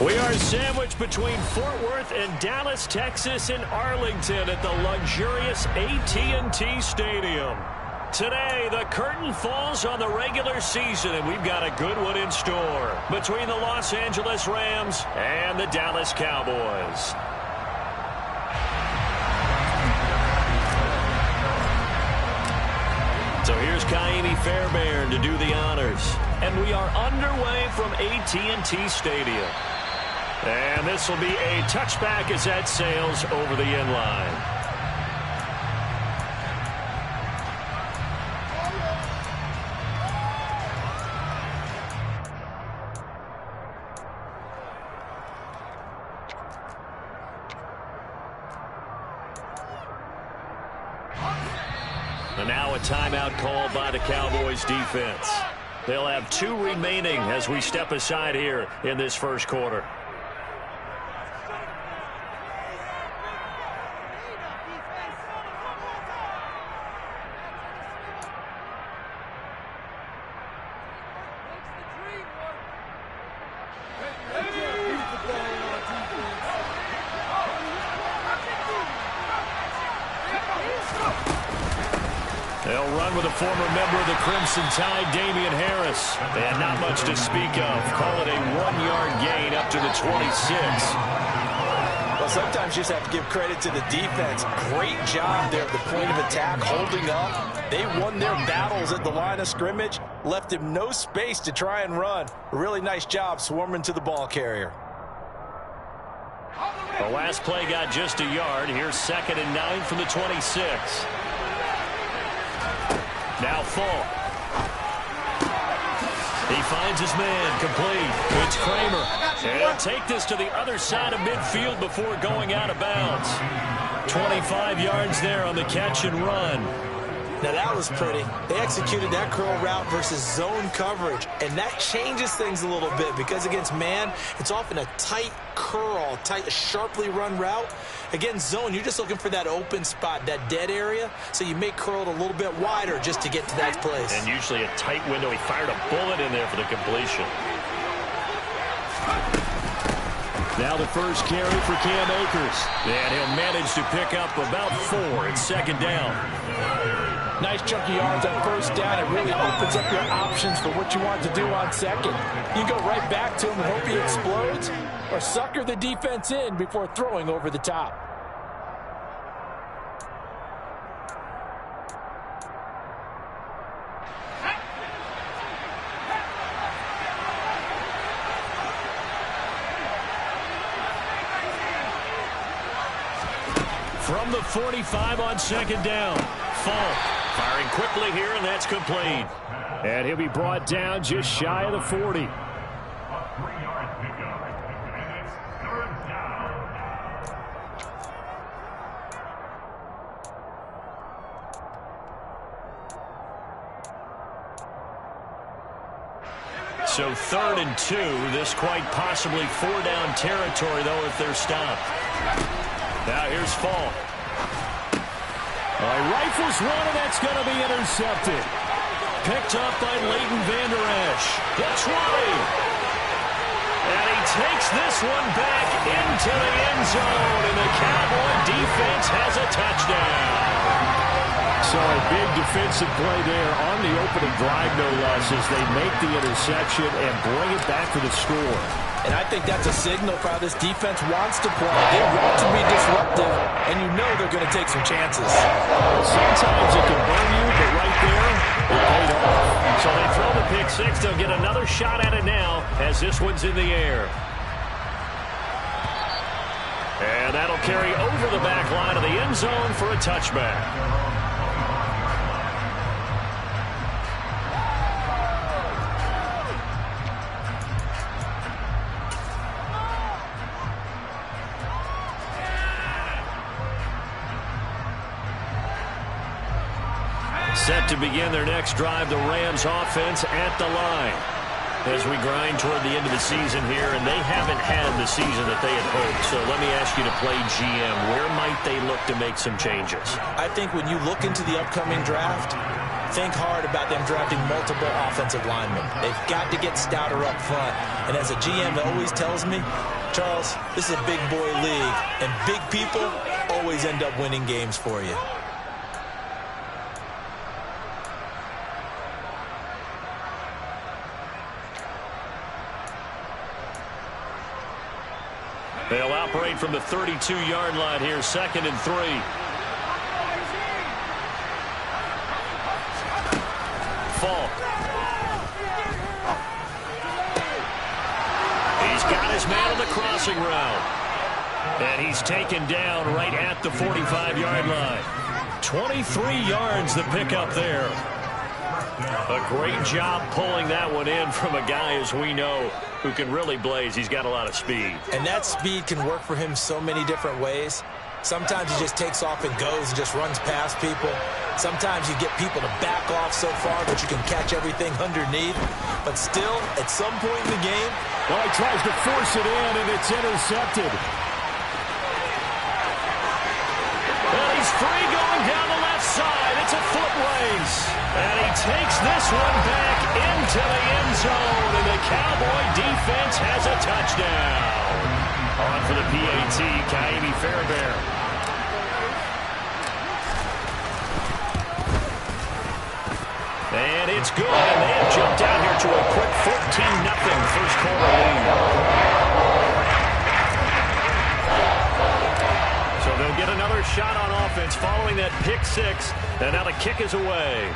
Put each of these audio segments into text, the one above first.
We are sandwiched between Fort Worth and Dallas, Texas, and Arlington at the luxurious AT&T Stadium. Today, the curtain falls on the regular season, and we've got a good one in store between the Los Angeles Rams and the Dallas Cowboys. So here's Kaimi Fairbairn to do the honors. And we are underway from AT&T Stadium. And this will be a touchback as that sails over the end line. And now a timeout called by the Cowboys defense. They'll have 2 remaining as we step aside here in this first quarter. They'll run with a former member of the Crimson Tide, Damian Harris. And not much to speak of. Call it a 1-yard gain up to the 26. Well, sometimes you just have to give credit to the defense. Great job there at the point of attack, holding up. They won their battles at the line of scrimmage, left him no space to try and run. A really nice job swarming to the ball carrier. The last play got just a yard. Here's 2nd and 9 from the 26. Now Falk. He finds his man, complete. It's Kramer. And he'll take this to the other side of midfield before going out of bounds. 25 yards there on the catch and run. Now that was pretty. They executed that curl route versus zone coverage, and that changes things a little bit because against man, it's often a tight curl, tight, sharply run route. Against zone, you're just looking for that open spot, that dead area, so you may curl it a little bit wider just to get to that place. And usually a tight window. He fired a bullet in there for the completion. Now the first carry for Cam Akers. And he'll manage to pick up about 4 at 2nd down. Nice chunky yards on 1st down. It really opens up your options for what you want to do on 2nd. You go right back to him and hope he explodes, or sucker the defense in before throwing over the top. From the 45 on 2nd down. Falk firing quickly here, and that's complete. And he'll be brought down just shy of the 40. So 3rd and 2. This quite possibly 4-down territory, though, if they're stopped. Now here's Falk. He rifles one, and that's going to be intercepted. Picked up by Leighton Vander Esch. That's right. And he takes this one back into the end zone, and the Cowboy defense has a touchdown. So a big defensive play there on the opening drive, no less, as they make the interception and bring it back for the score. And I think that's a signal for how this defense wants to play. They want to be disruptive, and you know they're going to take some chances. Sometimes it can burn you, but right there, it paid off. So they throw the pick 6. They'll get another shot at it now as this one's in the air. And that'll carry over the back line of the end zone for a touchback. Set to begin their next drive, the Rams offense at the line. As we grind toward the end of the season here, and they haven't had the season that they had hoped. So let me ask you to play GM. Where might they look to make some changes? I think when you look into the upcoming draft, think hard about them drafting multiple offensive linemen. They've got to get stouter up front. And as a GM always tells me, Charles, this is a big boy league, and big people always end up winning games for you. They'll operate from the 32-yard line here, 2nd and 3. Falk. He's got his man on the crossing route. And he's taken down right at the 45-yard line. 23 yards the pickup there. A great job pulling that one in from a guy, as we know, who can really blaze. He's got a lot of speed. And that speed can work for him so many different ways. Sometimes he just takes off and goes and just runs past people. Sometimes you get people to back off so far that you can catch everything underneath. But still, at some point in the game, well, he tries to force it in, and it's intercepted. And he's free going down the left side. It's a foot race. And he takes this one back into the end zone, and the Cowboy defense has a touchdown. On for the PAT, Ka'imi Fairbairn. And it's good, and they have jumped out here to a quick 14-0 first quarter lead. So they'll get another shot on offense following that pick six, and now the kick is away.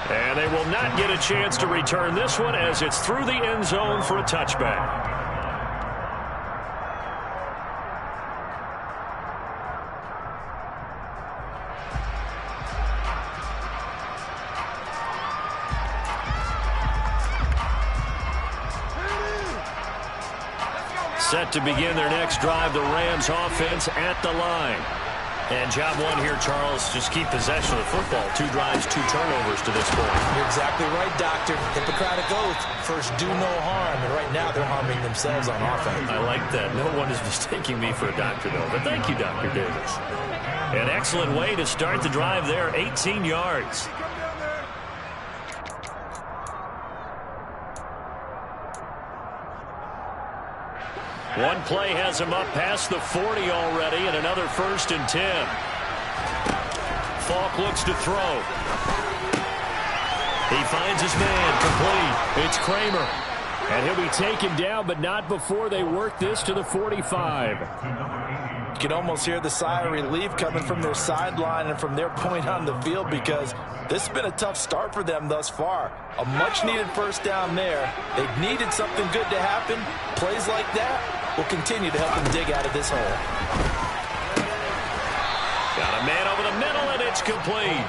And they will not get a chance to return this one as it's through the end zone for a touchback. Set to begin their next drive, the Rams offense at the line. And job one here, Charles, just keep possession of the football. 2 drives, 2 turnovers to this point. You're exactly right, Doctor. Hippocratic oath. First, do no harm. And right now, they're harming themselves on offense. I like that. No one is mistaking me for a doctor, though. But thank you, Dr. Davis. An excellent way to start the drive there. 18 yards. One play has him up past the 40 already, and another 1st and 10. Falk looks to throw. He finds his man, complete. It's Kramer. And he'll be taken down, but not before they work this to the 45. You can almost hear the sigh of relief coming from their sideline and from their point on the field, because this has been a tough start for them thus far. A much-needed first down there. They've needed something good to happen. Plays like that will continue to help them dig out of this hole. Got a man over the middle, and it's complete.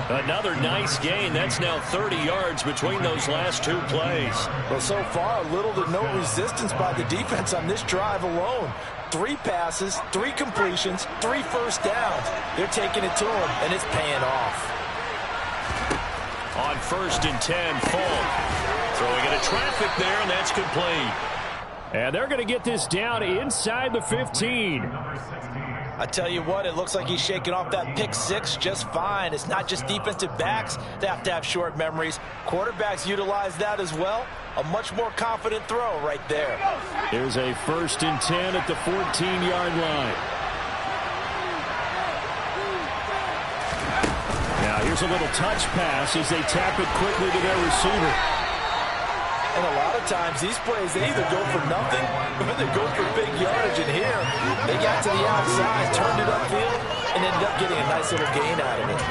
Another nice gain. That's now 30 yards between those last 2 plays. Well, so far, little to no resistance by the defense on this drive alone. 3 passes, 3 completions, 3 first downs. They're taking it to them, and it's paying off. On 1st and 10, Falk throwing into traffic there, and that's complete. And they're going to get this down inside the 15. I tell you what, it looks like he's shaking off that pick six just fine. It's not just defensive backs that have to have short memories. Quarterbacks utilize that as well. A much more confident throw right there. Here's a 1st and 10 at the 14-yard line. Now here's a little touch pass as they tap it quickly to their receiver. And a lot of times these plays, they either go for nothing or they go for big yardage. And here, they got to the outside, turned it upfield, and ended up getting a nice little gain out of it.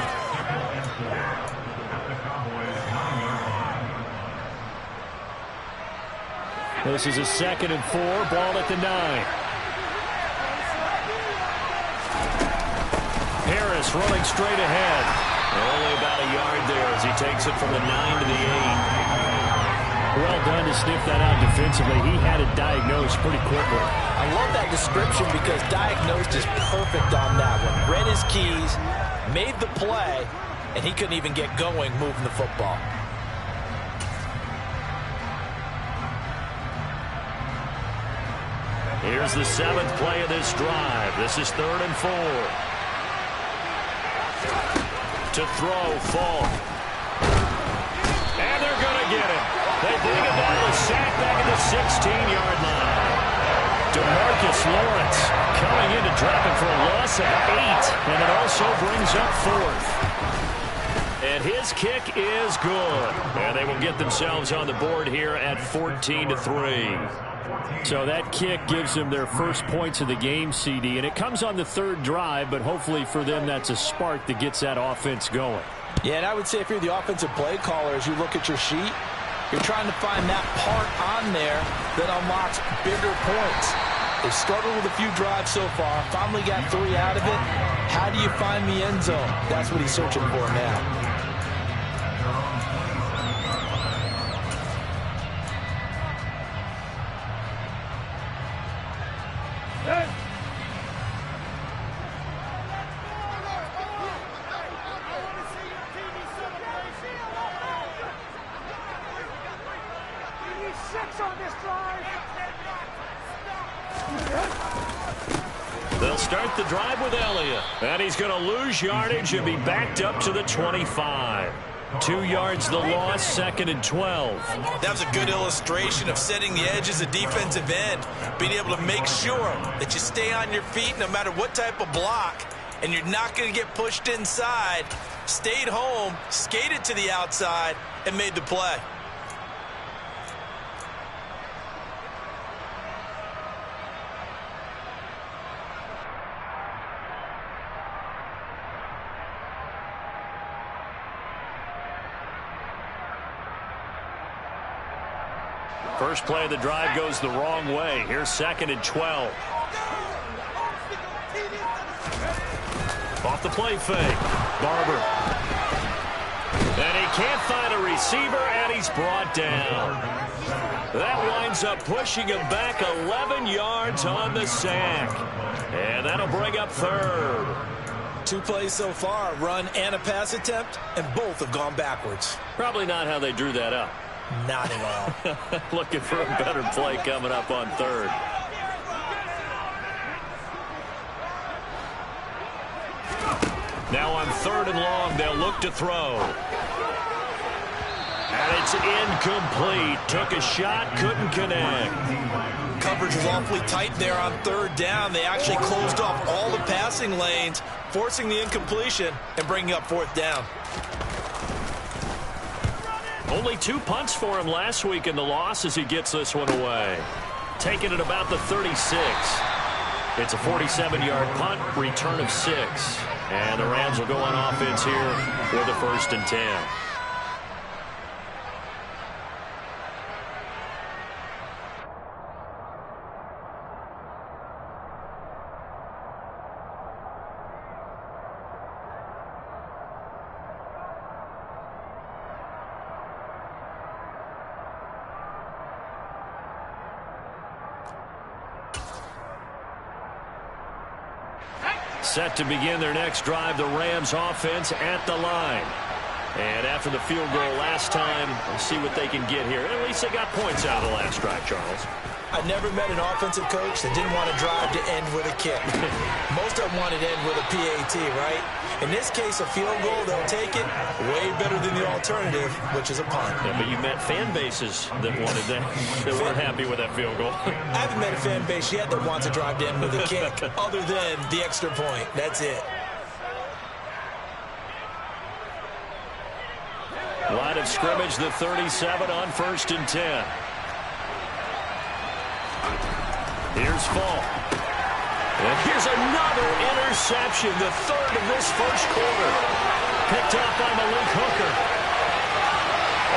This is a 2nd and 4, ball at the 9. Harris running straight ahead. Only about a yard there as he takes it from the 9 to the 8. Well done to sniff that out defensively. He had it diagnosed pretty quickly. I love that description because diagnosed is perfect on that one. Read his keys, made the play, and he couldn't even get going moving the football. Here's the 7th play of this drive. This is 3rd and 4. To throw, Fall. And they're going to get him. They bring him down the sack back at the 16-yard line. DeMarcus Lawrence coming in to drop him for a loss of 8. And it also brings up 4th. And his kick is good. And they will get themselves on the board here at 14-3. So that kick gives them their first points of the game, CD. And it comes on the 3rd drive, but hopefully for them that's a spark that gets that offense going. Yeah, and I would say if you're the offensive play caller, as you look at your sheet, you're trying to find that part on there that unlocks bigger points. They've struggled with a few drives so far, finally got 3 out of it. How do you find the end zone? That's what he's searching for now. They'll start the drive with Elliott. And he's going to lose yardage and be backed up to the 25. 2 yards the loss, 2nd and 12. That was a good illustration of setting the edge as a defensive end. Being able to make sure that you stay on your feet no matter what type of block. And you're not going to get pushed inside. Stayed home, skated to the outside, and made the play. First play of the drive goes the wrong way. Here's 2nd and 12. Off the play fake. Barber. And he can't find a receiver, and he's brought down. That winds up pushing him back 11 yards on the sack. And that'll bring up 3rd. 2 plays so far, a run and a pass attempt, and both have gone backwards. Probably not how they drew that up. Not at all. Looking for a better play coming up on 3rd. Now on 3rd and long, they'll look to throw. And it's incomplete. Took a shot, couldn't connect. Coverage was awfully tight there on 3rd down. They actually closed off all the passing lanes, forcing the incompletion and bringing up 4th down. Only 2 punts for him last week in the loss as he gets this one away. Taking it about the 36. It's a 47-yard punt, return of 6. And the Rams will go on offense here with a 1st and 10. Set to begin their next drive, the Rams offense at the line. And after the field goal last time, we'll see what they can get here. At least they got points out of the last drive, Charles. I never met an offensive coach that didn't want to drive to end with a kick. Most of them wanted to end with a PAT, right? In this case, a field goal, they'll take it way better than the alternative, which is a punt. Yeah, but you met fan bases that wanted that, that weren't happy with that field goal. I haven't met a fan base yet that wants to drive to end with a kick, other than the extra point. That's it. Line of scrimmage, the 37 on 1st and 10. Here's Fall. And here's another interception, the 3rd of this first quarter. Picked up by Malik Hooker.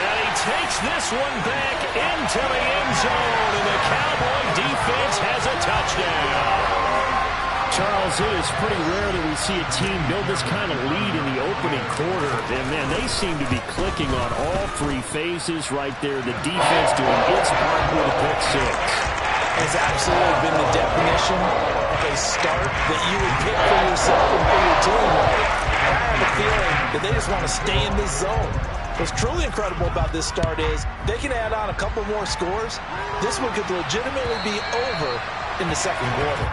And he takes this one back into the end zone, and the Cowboy defense has a touchdown. Charles, it is pretty rare that we see a team build this kind of lead in the opening quarter. And, man, they seem to be clicking on all 3 phases right there. The defense doing its part with a pick 6. Has absolutely been the definition of a start that you would pick for yourself and for your team, right? And I have a feeling that they just want to stay in this zone. What's truly incredible about this start is they can add on a couple more scores. This one could legitimately be over in the 2nd quarter.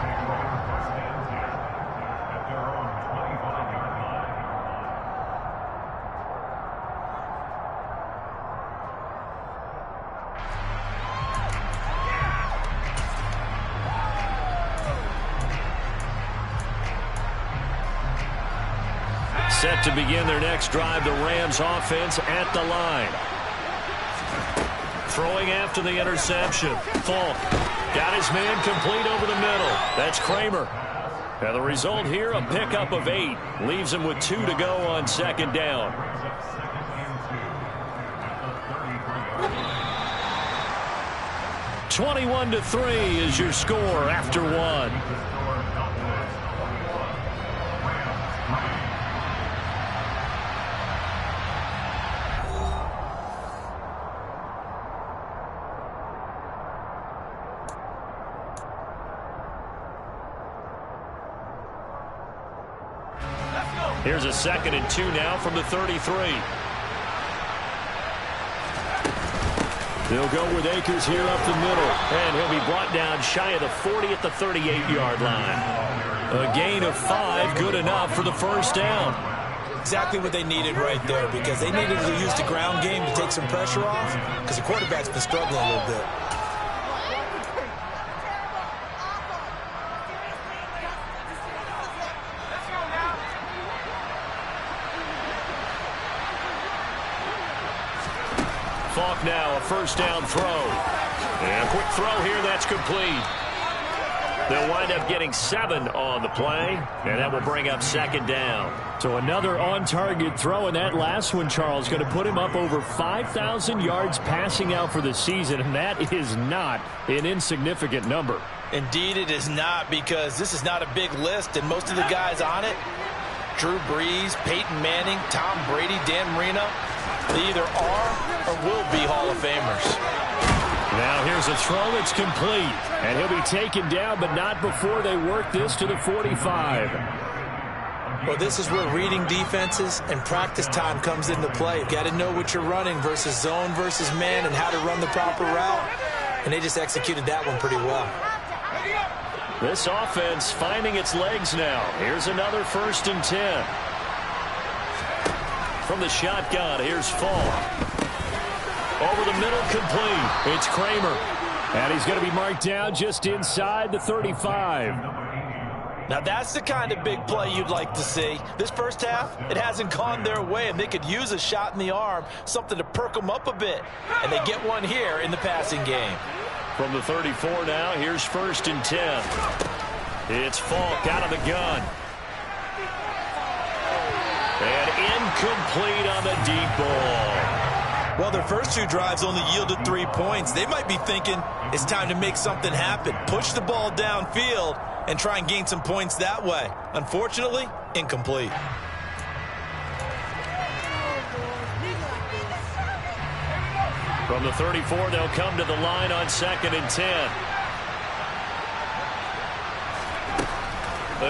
Set to begin their next drive, the Rams offense at the line. Throwing after the interception. Falk got his man complete over the middle. That's Kramer. And the result here, a pickup of 8. Leaves him with 2 to go on 2nd down. (21-3) is your score after 1. Here's a 2nd and 2 now from the 33. They'll go with Akers here up the middle. And he'll be brought down shy of the 40 at the 38-yard line. A gain of 5, good enough for the first down. Exactly what they needed right there, because they needed to use the ground game to take some pressure off, because the quarterback's been struggling a little bit. Falk now, a first down throw. And a quick throw here, that's complete. They'll wind up getting 7 on the play, and that will bring up 2nd down. So another on-target throw, and that last one, Charles, going to put him up over 5,000 yards passing out for the season, and that is not an insignificant number. Indeed it is not, because this is not a big list, and most of the guys on it, Drew Brees, Peyton Manning, Tom Brady, Dan Marino, they either are or will be Hall of Famers. Now here's a throw that's complete. And he'll be taken down, but not before they work this to the 45. Well, this is where reading defenses and practice time comes into play. You've got to know what you're running versus zone versus man and how to run the proper route. And they just executed that one pretty well. This offense finding its legs now. Here's another 1st and 10. From the shotgun, here's Falk. Over the middle, complete. It's Kramer. And he's going to be marked down just inside the 35. Now that's the kind of big play you'd like to see. This first half, it hasn't gone their way, and they could use a shot in the arm, something to perk them up a bit. And they get one here in the passing game. From the 34 now, here's 1st and 10. It's Falk out of the gun. And incomplete on the deep ball. Well, their first 2 drives only yielded 3 points. They might be thinking it's time to make something happen. Push the ball downfield and try and gain some points that way. Unfortunately, incomplete. From the 34, they'll come to the line on 2nd and 10.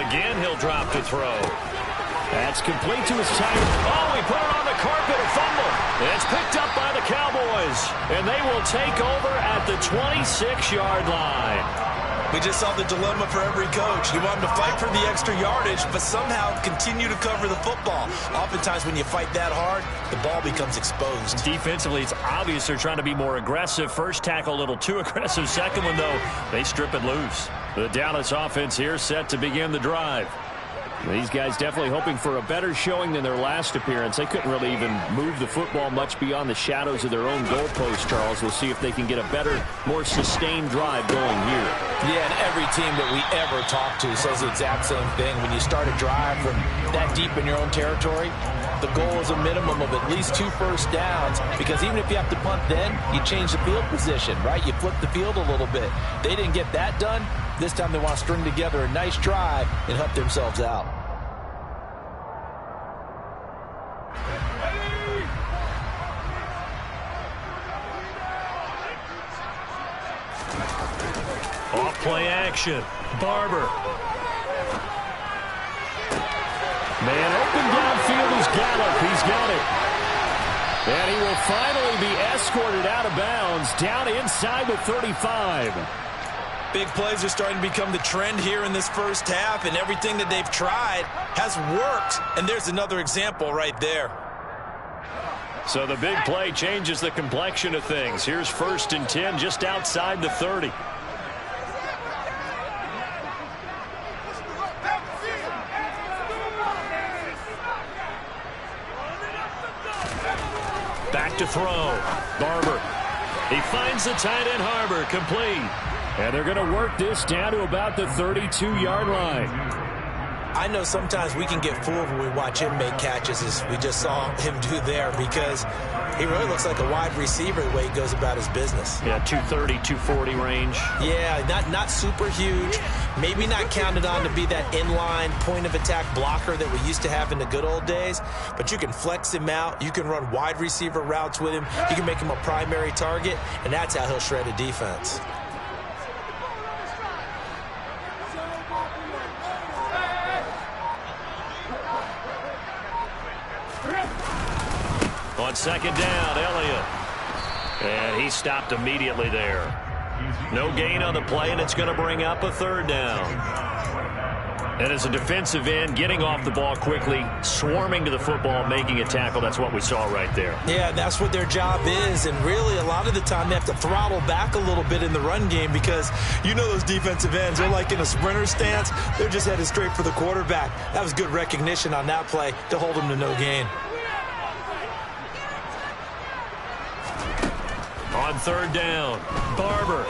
Again, he'll drop to throw. That's complete to his tight. Oh, he put it on the carpet, a fumble. It's picked up by the Cowboys, and they will take over at the 26-yard line. We just saw the dilemma for every coach. You want them to fight for the extra yardage, but somehow continue to cover the football. Oftentimes when you fight that hard, the ball becomes exposed. Defensively, it's obvious they're trying to be more aggressive. First tackle a little too aggressive. Second one, though, they strip it loose. The Dallas offense here set to begin the drive. These guys definitely hoping for a better showing than their last appearance. They couldn't really even move the football much beyond the shadows of their own goalpost, Charles. We'll see if they can get a better, more sustained drive going here. Yeah, and every team that we ever talk to says the exact same thing. When you start a drive from that deep in your own territory, the goal is a minimum of at least 2 first downs, because even if you have to punt then, you change the field position, right? You flip the field a little bit. They didn't get that done. This time they want to string together a nice drive and help themselves out. Off play action. Barber. Man open downfield is Gallup. He's got it. And he will finally be escorted out of bounds down inside the 35. Big plays are starting to become the trend here in this first half, and everything that they've tried has worked. And there's another example right there. So the big play changes the complexion of things. Here's 1st and 10 just outside the 30. Back to throw. Barber. He finds the tight end Harbor, complete. And they're going to work this down to about the 32-yard line. I know sometimes we can get fooled when we watch him make catches, as we just saw him do there, because he really looks like a wide receiver the way he goes about his business. Yeah, 230, 240 range. Yeah, not super huge. Maybe not counted on to be that inline point-of-attack blocker that we used to have in the good old days, but you can flex him out. You can run wide receiver routes with him. You can make him a primary target, and that's how he'll shred a defense. On second down, Elliott. And he stopped immediately there. No gain on the play, and it's going to bring up a third down. And as a defensive end, getting off the ball quickly, swarming to the football, making a tackle, that's what we saw right there. Yeah, that's what their job is, and really a lot of the time they have to throttle back a little bit in the run game, because you know those defensive ends, they're like in a sprinter stance. They're just headed straight for the quarterback. That was good recognition on that play to hold them to no gain. On third down, Barber.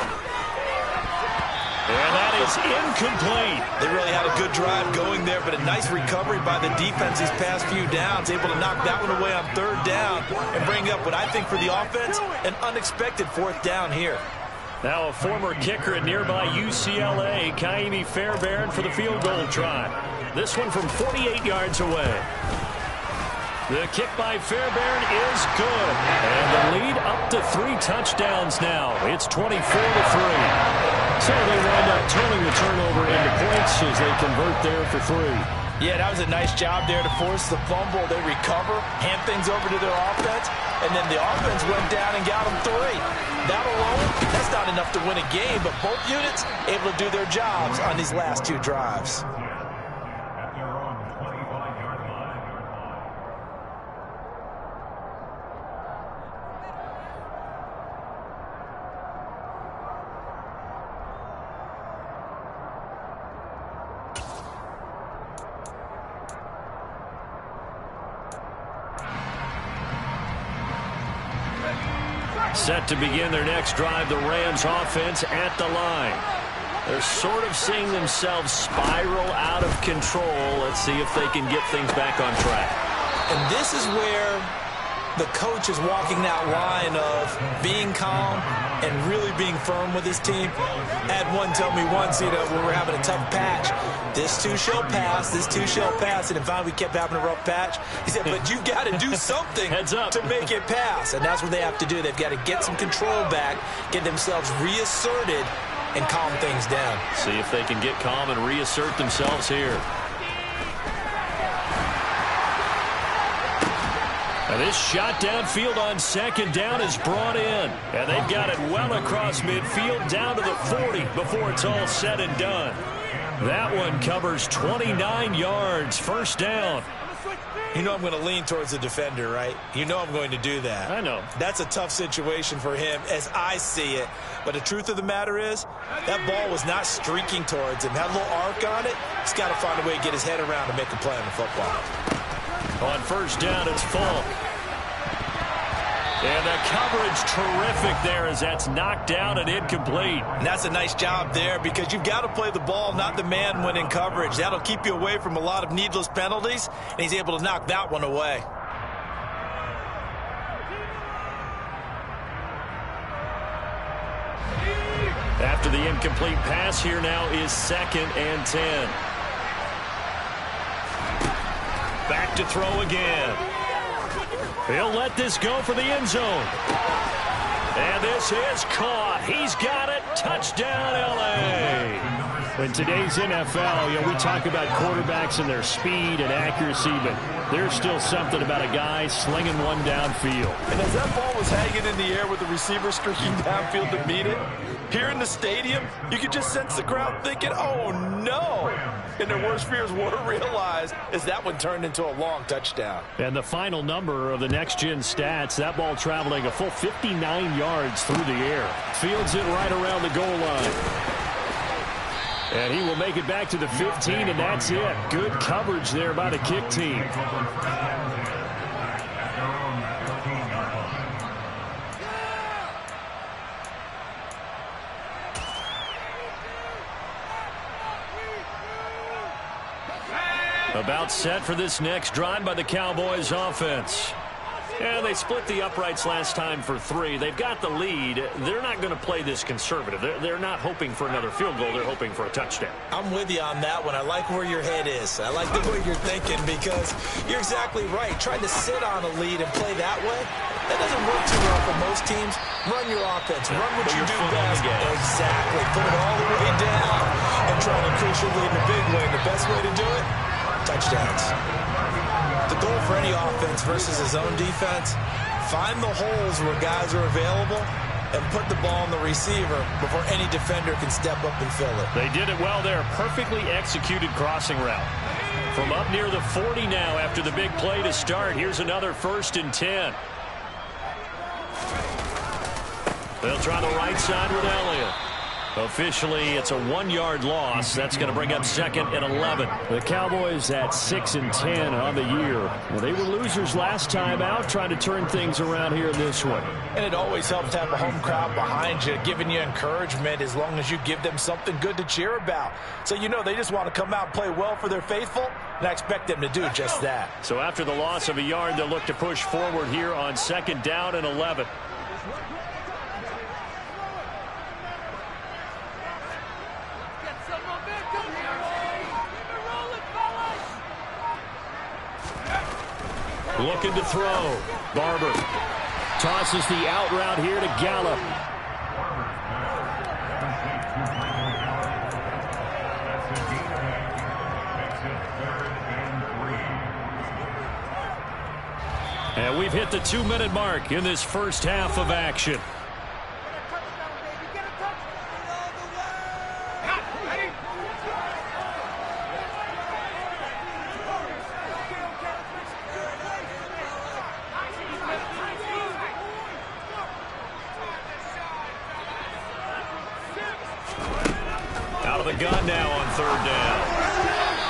And that is incomplete. They really had a good drive going there, but a nice recovery by the defense these past few downs, able to knock that one away on third down and bring up what I think for the offense, an unexpected fourth down here. Now a former kicker at nearby UCLA, Kaimi Fairbairn, for the field goal try. This one from 48 yards away. The kick by Fairbairn is good. And the lead up to 3 touchdowns now. It's 24-3. So they wind up turning the turnover into points as they convert there for 3. Yeah, that was a nice job there to force the fumble. They recover, hand things over to their offense, and then the offense went down and got them 3. That alone, that's not enough to win a game, but both units able to do their jobs on these last 2 drives. Set to begin their next drive, the Rams offense at the line. They're sort of seeing themselves spiral out of control. Let's see if they can get things back on track. And this is where the coach is walking that line of being calm and really being firm with his team. I had one tell me once, when we're having a tough patch, this too shall pass, this too shall pass. And finally we kept having a rough patch. He said, but you've got to do something to make it pass. And that's what they have to do. They've got to get some control back, get themselves reasserted, and calm things down. See if they can get calm and reassert themselves here. And this shot downfield on second down is brought in. And they've got it well across midfield down to the 40 before it's all said and done. That one covers 29 yards. First down. You know I'm going to lean towards the defender, right? You know I'm going to do that. I know. That's a tough situation for him as I see it. But the truth of the matter is, that ball was not streaking towards him. Had a little arc on it. He's got to find a way to get his head around and make a play on the football. On first down, it's Falk. And the coverage terrific there as that's knocked down and incomplete. And that's a nice job there because you've got to play the ball, not the man when in coverage. That'll keep you away from a lot of needless penalties, and he's able to knock that one away. After the incomplete pass, here now is 2nd and 10. Back to throw again. He'll let this go for the end zone. And this is caught. He's got it. Touchdown, L.A. In today's NFL, we talk about quarterbacks and their speed and accuracy, but there's still something about a guy slinging one downfield. And as that ball was hanging in the air with the receiver streaking downfield to meet it, here in the stadium, you could just sense the crowd thinking, oh, no. And their worst fears were realized as that one turned into a long touchdown. And the final number of the next-gen stats, that ball traveling a full 59 yards through the air. Fields it right around the goal line. And he will make it back to the 15, and that's it. Good coverage there by the kick team. About set for this next drive by the Cowboys offense. And they split the uprights last time for 3. They've got the lead. They're not going to play this conservative. They're not hoping for another field goal. They're hoping for a touchdown. I'm with you on that one. I like where your head is. I like the way you're thinking because you're exactly right. Trying to sit on a lead and play that way, that doesn't work too well for most teams. Run your offense. Run what you do best. Exactly. Put it all the way down and try to increase your lead in a big way. And the best way to do it, touchdowns. The goal for any offense versus a zone defense, find the holes where guys are available and put the ball on the receiver before any defender can step up and fill it. They did it well there. Perfectly executed crossing route. From up near the 40 now after the big play to start. Here's another 1st and 10. They'll try the right side with Elliott. Officially, it's a 1-yard loss. That's going to bring up 2nd and 11. The Cowboys at 6 and 10 on the year. Well, they were losers last time out, trying to turn things around here in this one. And it always helps to have a home crowd behind you, giving you encouragement as long as you give them something good to cheer about. So you know they just want to come out and play well for their faithful, and I expect them to do just that. So after the loss of a yard, they'll look to push forward here on 2nd down and 11. Looking to throw. Barber tosses the out route here to Gallup. And we've hit the 2-minute mark in this first half of action. Out of the gun now on 3rd down.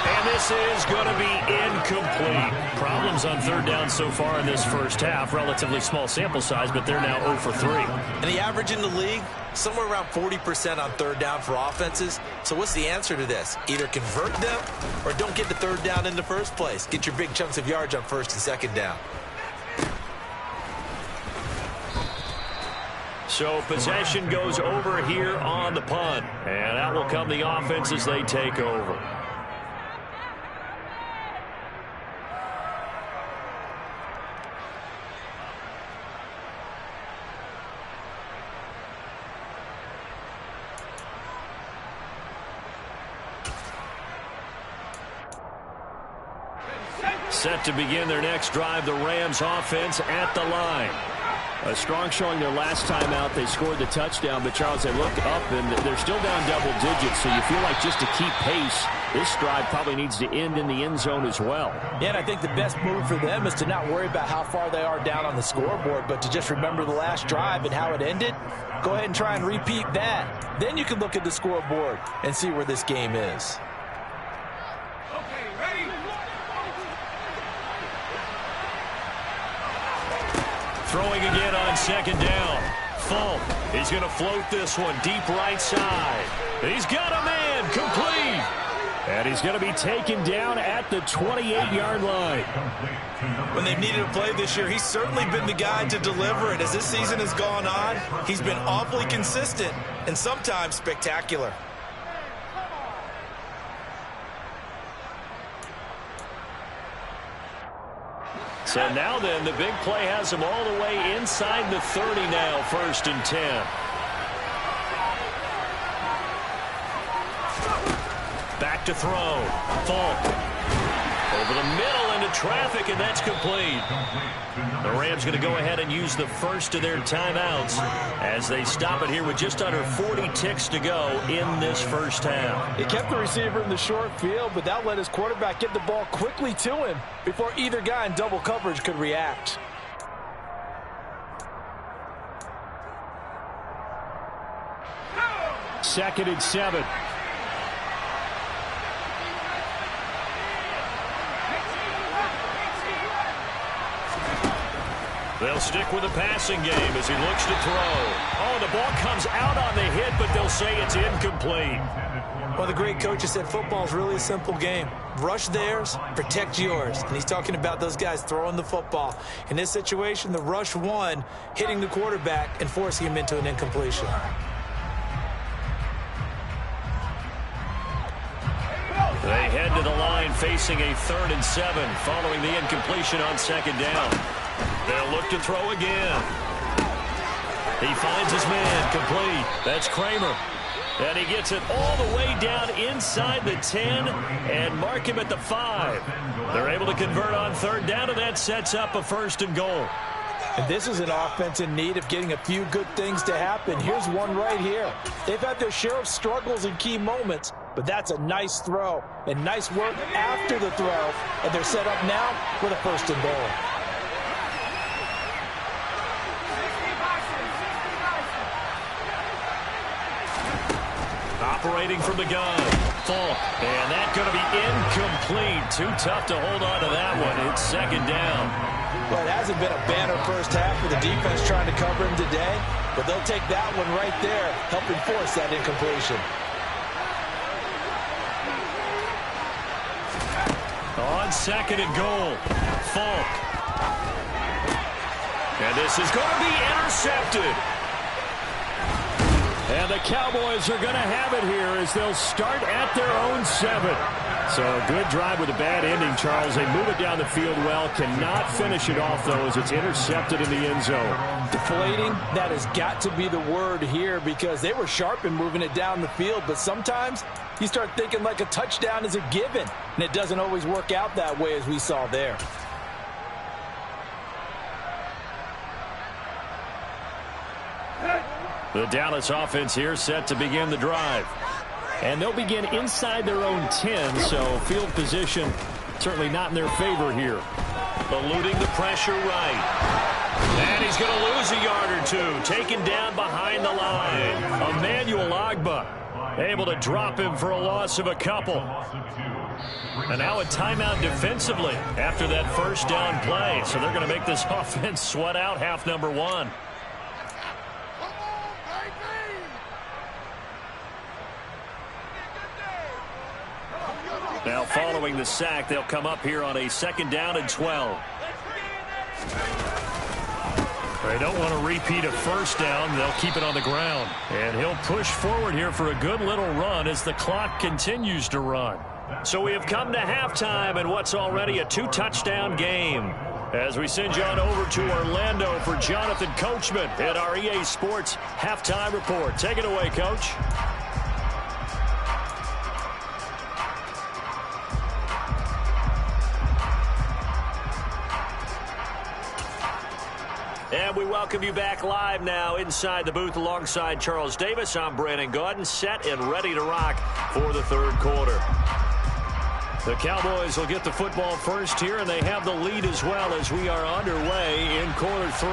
And this is going to be incomplete. Problems on 3rd down so far in this first half. Relatively small sample size, but they're now 0 for 3. And the average in the league, somewhere around 40% on 3rd down for offenses. So what's the answer to this? Either convert them or don't get the 3rd down in the first place. Get your big chunks of yards on 1st and 2nd down. So possession goes over here on the punt. And that will come the offense as they take over. Set to begin their next drive, the Rams offense at the line. A strong showing their last time out. They scored the touchdown, but Charles, they look up and they're still down double digits, so you feel like just to keep pace, this drive probably needs to end in the end zone as well. Yeah, and I think the best move for them is to not worry about how far they are down on the scoreboard, but to just remember the last drive and how it ended. Go ahead and try and repeat that. Then you can look at the scoreboard and see where this game is. Throwing again on 2nd down. Fulton, he's going to float this one deep right side. He's got a man, complete. And he's going to be taken down at the 28-yard line. When they've needed a play this year, he's certainly been the guy to deliver it. As this season has gone on, he's been awfully consistent and sometimes spectacular. So now then, the big play has him all the way inside the 30 now, 1st and 10. Back to throw. Fulton. Over the middle into traffic, and that's complete. The Rams going to go ahead and use the first of their timeouts as they stop it here with just under 40 ticks to go in this first half. They kept the receiver in the short field, but that let his quarterback get the ball quickly to him before either guy in double coverage could react. Second and 7. They'll stick with the passing game as he looks to throw. Oh, the ball comes out on the hit, but they'll say it's incomplete. One of the great coaches said football is really a simple game. Rush theirs, protect yours. And he's talking about those guys throwing the football. In this situation, the rush won, hitting the quarterback and forcing him into an incompletion. They head to the line facing a 3rd and 7 following the incompletion on 2nd down. They'll look to throw again. He finds his man complete. That's Kramer. And he gets it all the way down inside the 10 and mark him at the 5. They're able to convert on 3rd down, and that sets up a 1st and goal. And this is an offense in need of getting a few good things to happen. Here's one right here. They've had their share of struggles in key moments, but that's a nice throw and nice work after the throw. And they're set up now with a 1st and goal. Operating from the gun, Falk, and that's going to be incomplete. Too tough to hold on to that one. It's 2nd down. Well, it hasn't been a banner first half for the defense trying to cover him today, but they'll take that one right there, helping force that incompletion. On 2nd and goal, Falk. And this is going to be intercepted. And the Cowboys are going to have it here as they'll start at their own 7. So a good drive with a bad ending, Charles. They move it down the field well, cannot finish it off, though, as it's intercepted in the end zone. Deflating, that has got to be the word here because they were sharp in moving it down the field, but sometimes you start thinking like a touchdown is a given, and it doesn't always work out that way as we saw there. The Dallas offense here set to begin the drive. And they'll begin inside their own 10, so field position certainly not in their favor here. Eluding the pressure right. And he's going to lose a yard or two. Taken down behind the line. Emmanuel Ogbah able to drop him for a loss of a couple. And now a timeout defensively after that 1st down play. So they're going to make this offense sweat out half number 1. Now following the sack, they'll come up here on a 2nd down and 12. They don't want to repeat a 1st down. They'll keep it on the ground. And he'll push forward here for a good little run as the clock continues to run. So we have come to halftime in what's already a 2-touchdown game. As we send you on over to Orlando for Jonathan Coachman at our EA Sports Halftime Report. Take it away, Coach. And we welcome you back live now inside the booth alongside Charles Davis. I'm Brandon Gaudin, set and ready to rock for the 3rd quarter. The Cowboys will get the football first here, and they have the lead as well as we are underway in quarter 3.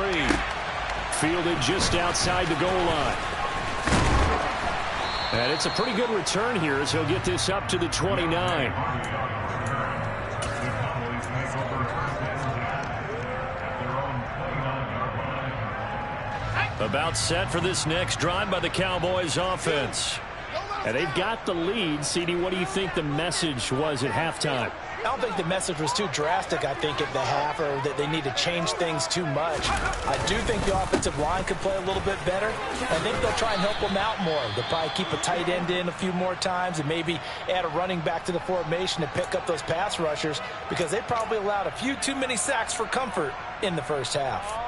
Fielded just outside the goal line. And it's a pretty good return here as he'll get this up to the 29. About set for this next drive by the Cowboys offense. And they've got the lead. CD, what do you think the message was at halftime? I don't think the message was too drastic, I think, at the half, or that they need to change things too much. I do think the offensive line could play a little bit better. I think they'll try and help them out more. They'll probably keep a tight end in a few more times and maybe add a running back to the formation to pick up those pass rushers because they probably allowed a few too many sacks for comfort in the first half.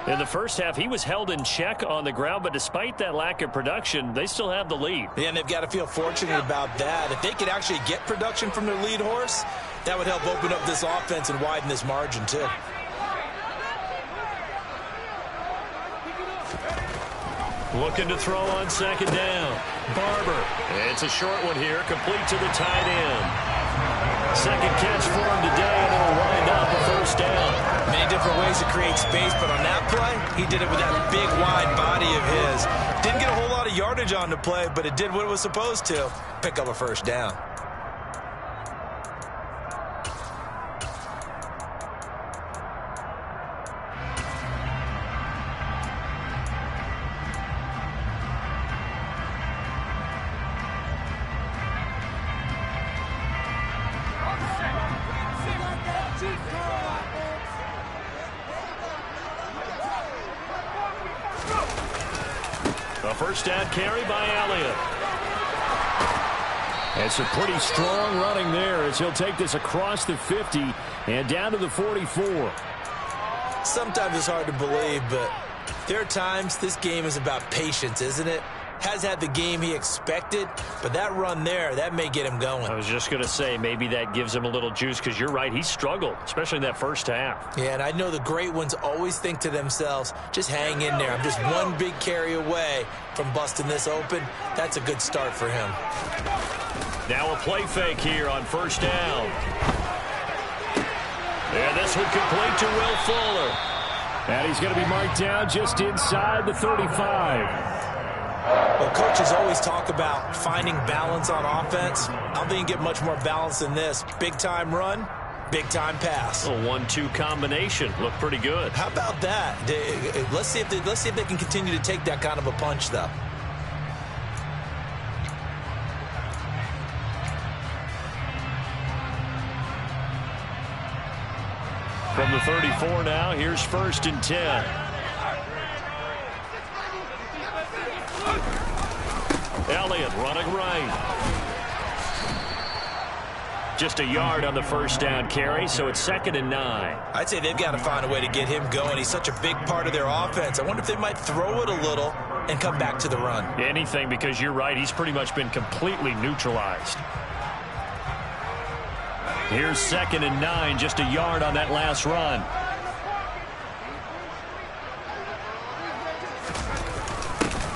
In the first half, he was held in check on the ground, but despite that lack of production, they still have the lead. Yeah, and they've got to feel fortunate about that. If they could actually get production from their lead horse, that would help open up this offense and widen this margin, too. Looking to throw on 2nd down. Barber. It's a short one here, complete to the tight end. 2nd catch for him today, and it'll wind up a 1st down. Many different ways to create space, but on that play, he did it with that big, wide body of his. Didn't get a whole lot of yardage on the play, but it did what it was supposed to, pick up a 1st down. A first down carry by Elliott. It's a pretty strong running there as he'll take this across the 50 and down to the 44. Sometimes it's hard to believe, but there are times this game is about patience, isn't it? Has had the game he expected, but that run there, that may get him going. I was just going to say, maybe that gives him a little juice, because you're right, he struggled, especially in that first half. Yeah, and I know the great ones always think to themselves, just hang in there. I'm just one big carry away from busting this open. That's a good start for him. Now a play fake here on first down. And this one complete to Will Fuller. And he's going to be marked down just inside the 35. Well, coaches always talk about finding balance on offense. I don't think you get much more balance than this. Big-time run, big-time pass. A 1-2 combination. Looked pretty good. How about that? Let's see if they can continue to take that kind of a punch, though. From the 34 now, here's first and 10. Elliott running right. Just a yard on the first down carry, so it's 2nd and 9. I'd say they've got to find a way to get him going. He's such a big part of their offense. I wonder if they might throw it a little and come back to the run. Anything, because you're right, he's pretty much been completely neutralized. Here's 2nd and 9, just a yard on that last run.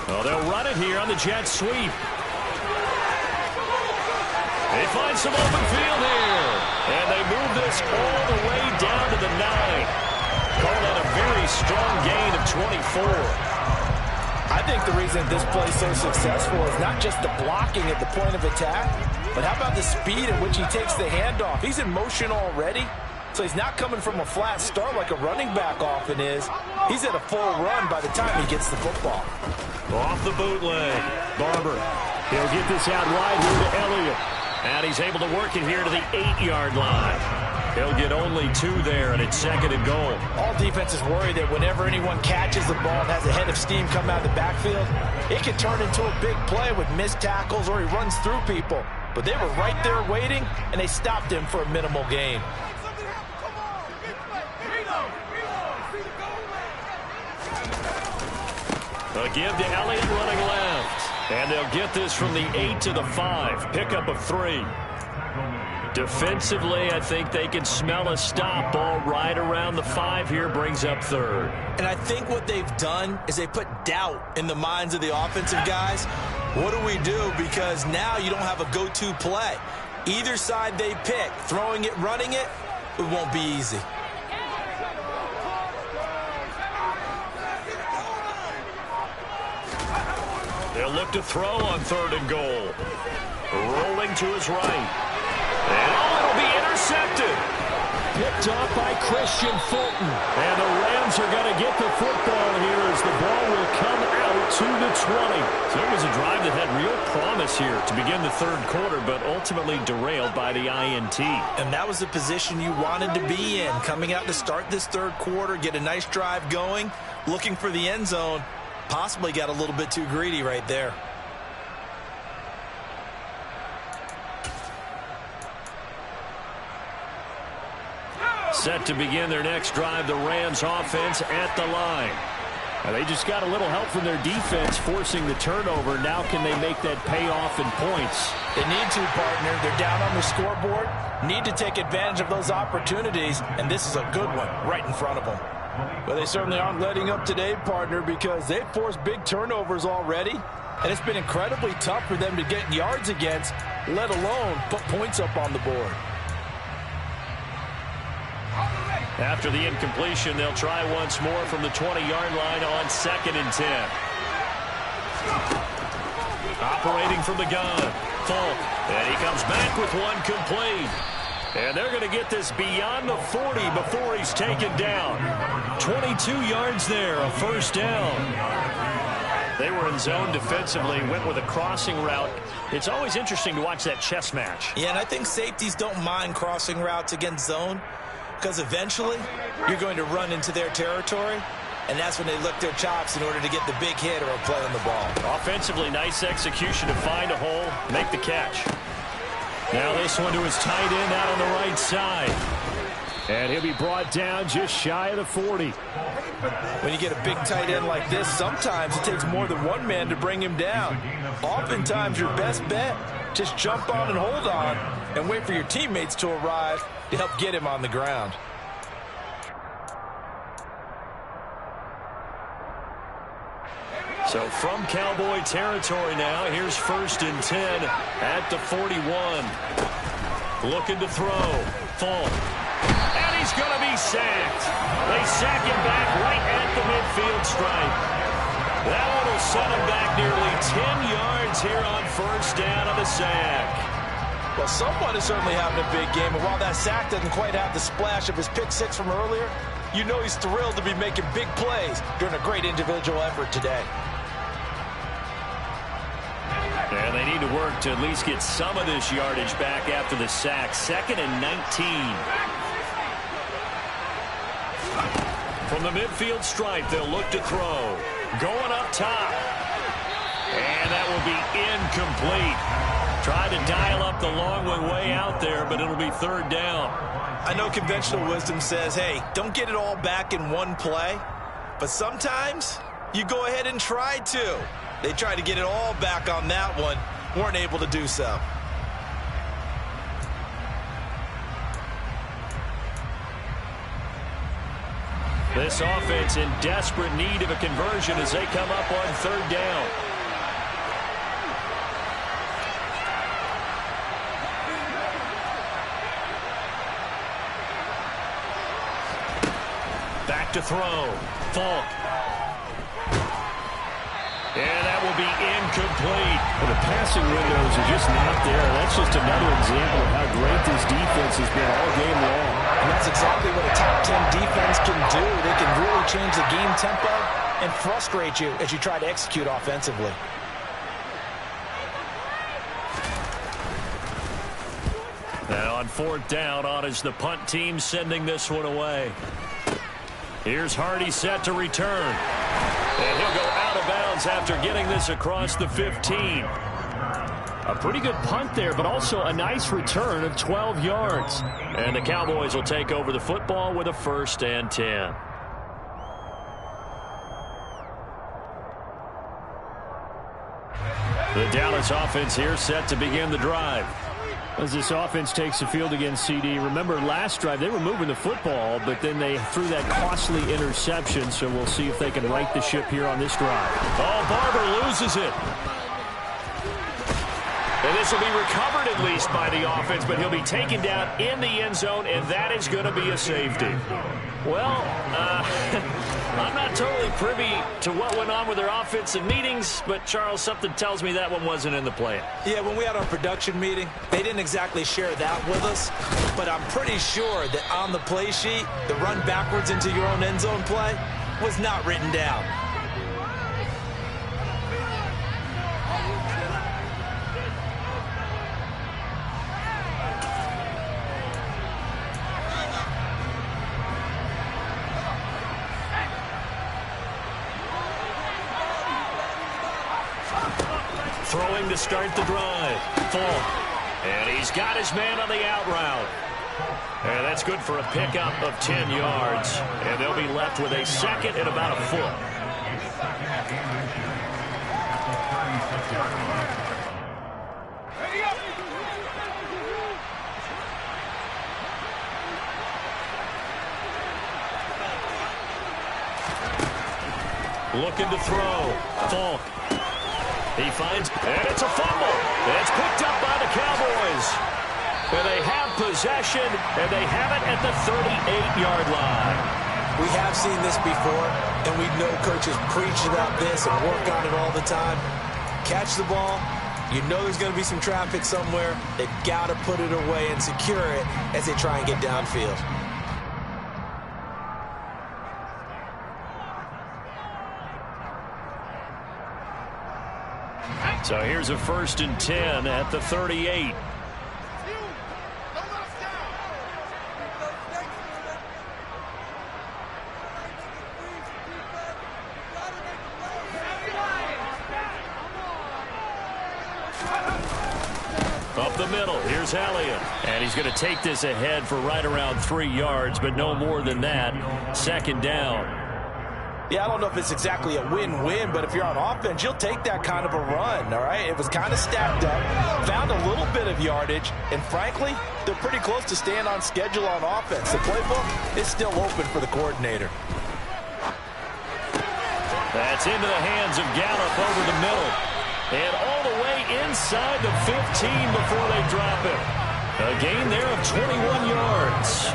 Well, they'll run it here on the jet sweep. They find some open field here. And they move this all the way down to the 9. Call that a very strong gain of 24. I think the reason this play is so successful is not just the blocking at the point of attack, but how about the speed at which he takes the handoff? He's in motion already, so he's not coming from a flat start like a running back often is. He's at a full run by the time he gets the football. Off the bootleg. Barber. He'll get this out wide here to Elliott. And he's able to work it here to the 8-yard line. He'll get only 2 there, and it's 2nd and goal. All defenses worry that whenever anyone catches the ball and has a head of steam come out of the backfield, it can turn into a big play with missed tackles or he runs through people. But they were right there waiting, and they stopped him for a minimal gain. A give to Elliott running left. And they'll get this from the 8 to the 5. Pickup of 3. Defensively, I think they can smell a stop. Ball right around the 5 here, brings up 3rd. And I think what they've done is they put doubt in the minds of the offensive guys. What do we do? Because now you don't have a go-to play. Either side they pick, throwing it, running it, it won't be easy. They'll look to throw on 3rd and goal. Rolling to his right. And it'll be intercepted. Picked off by Christian Fulton. And the Rams are going to get the football here as the ball will come out to the 20. So it was a drive that had real promise here to begin the 3rd quarter, but ultimately derailed by the INT. And that was the position you wanted to be in. Coming out to start this 3rd quarter, get a nice drive going, looking for the end zone. Possibly got a little bit too greedy right there. Set to begin their next drive, the Rams offense at the line. Now they just got a little help from their defense forcing the turnover. Now can they make that pay off in points? They need to, partner. They're down on the scoreboard. Need to take advantage of those opportunities, and this is a good one right in front of them. Well, they certainly aren't letting up today, partner, because they've forced big turnovers already, and it's been incredibly tough for them to get yards against, let alone put points up on the board. After the incompletion, they'll try once more from the 20-yard line on 2nd and 10. Operating from the gun, Falk, and he comes back with one complete. And they're going to get this beyond the 40 before he's taken down. 22 yards there, a first down. They were in zone defensively, went with a crossing route. It's always interesting to watch that chess match. Yeah, and I think safeties don't mind crossing routes against zone because eventually you're going to run into their territory. and that's when they lick their chops in order to get the big hit or a play on the ball. Offensively, nice execution to find a hole, make the catch. Now this one to his tight end out on the right side. And he'll be brought down just shy of the 40. When you get a big tight end like this, sometimes it takes more than one man to bring him down. Oftentimes, your best bet, just jump on and hold on and wait for your teammates to arrive to help get him on the ground. So from Cowboy territory now, here's 1st and 10 at the 41. Looking to throw. Falk. And he's going to be sacked. They sack him back right at the midfield stripe. That one will set him back nearly 10 yards here on 1st down on the sack. Well, someone is certainly having a big game, and while that sack doesn't quite have the splash of his pick six from earlier, you know he's thrilled to be making big plays during a great individual effort today. And they need to work to at least get some of this yardage back after the sack. 2nd and 19. From the midfield stripe, they'll look to throw. Going up top. And that will be incomplete. Tried to dial up the long one way out there, but it'll be 3rd down. I know conventional wisdom says, hey, don't get it all back in one play. But sometimes you go ahead and try to. They tried to get it all back on that one. Weren't able to do so. This offense in desperate need of a conversion as they come up on 3rd down. Back to throw. Falk. And that will be incomplete. Well, the passing windows are just not there. That's just another example of how great this defense has been all game long. And that's exactly what a top 10 defense can do. They can really change the game tempo and frustrate you as you try to execute offensively. Now on 4th down, on is the punt team sending this one away. Here's Hardy set to return. And he'll go out of bounds after getting this across the 15. A pretty good punt there, but also a nice return of 12 yards. And the Cowboys will take over the football with a 1st and 10. The Dallas offense here set to begin the drive. As this offense takes the field against CD, remember last drive they were moving the football, but then they threw that costly interception, so we'll see if they can right the ship here on this drive. Oh, Barber loses it. And this will be recovered at least by the offense, but he'll be taken down in the end zone, and that is going to be a safety. Well, I'm not totally privy to what went on with their offensive meetings, but, Charles, something tells me that one wasn't in the plan. Yeah, when we had our production meeting, they didn't exactly share that with us, but I'm pretty sure that on the play sheet, the run backwards into your own end zone play was not written down. Throwing to start the drive. Falk. And he's got his man on the out route. And that's good for a pickup of 10 yards. And they'll be left with a 2nd and about a foot. Looking to throw. Falk. He finds, and it's a fumble. It's picked up by the Cowboys. And they have possession, and they have it at the 38-yard line. We have seen this before, and we know coaches preach about this and work on it all the time. Catch the ball. You know there's going to be some traffic somewhere. They've got to put it away and secure it as they try and get downfield. So here's a 1st and 10 at the 38. the middle. Here's Elliott. And he's going to take this ahead for right around 3 yards, but no more than that. Second down. Yeah, I don't know if it's exactly a win-win, but if you're on offense, you'll take that kind of a run, all right? It was kind of stacked up, found a little bit of yardage, and frankly, they're pretty close to staying on schedule on offense. The playbook is still open for the coordinator. That's into the hands of Gallup over the middle. And all the way inside the 15 before they drop it. A gain there of 21 yards.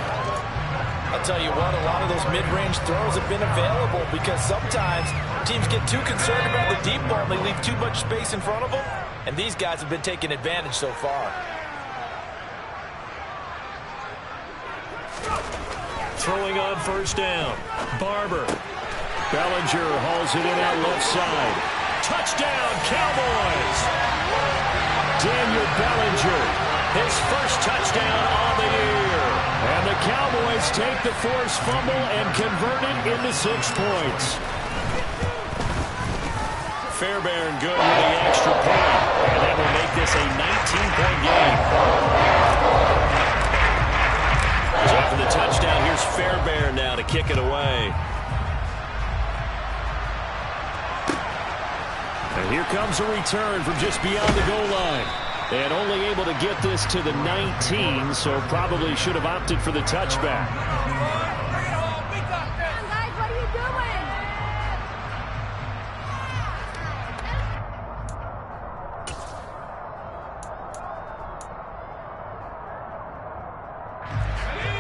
I'll tell you what, a lot of those mid-range throws have been available because sometimes teams get too concerned about the deep ball and they leave too much space in front of them, and these guys have been taking advantage so far. Throwing on first down. Barber. Bellinger hauls it in out left side. Touchdown, Cowboys! Daniel Bellinger, his first touchdown on the year. And the Cowboys take the forced fumble and convert it into 6 points. Fairbairn good with the extra point. And that will make this a 19-point game. So after the touchdown, here's Fairbairn now to kick it away. And here comes a return from just beyond the goal line. And only able to get this to the 19, so probably should have opted for the touchback. Guys, what are you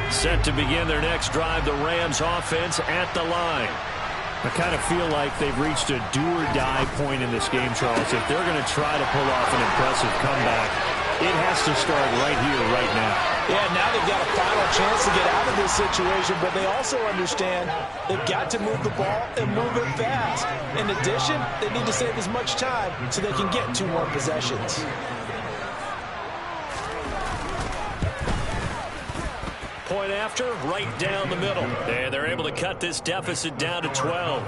doing? Set to begin their next drive, the Rams offense at the line. I kind of feel like they've reached a do-or-die point in this game, Charles. If they're going to try to pull off an impressive comeback, it has to start right here, right now. Yeah, now they've got a final chance to get out of this situation, but they also understand they've got to move the ball and move it fast. In addition, they need to save as much time so they can get 2 more possessions. Point after, right down the middle. And they're able to cut this deficit down to 12.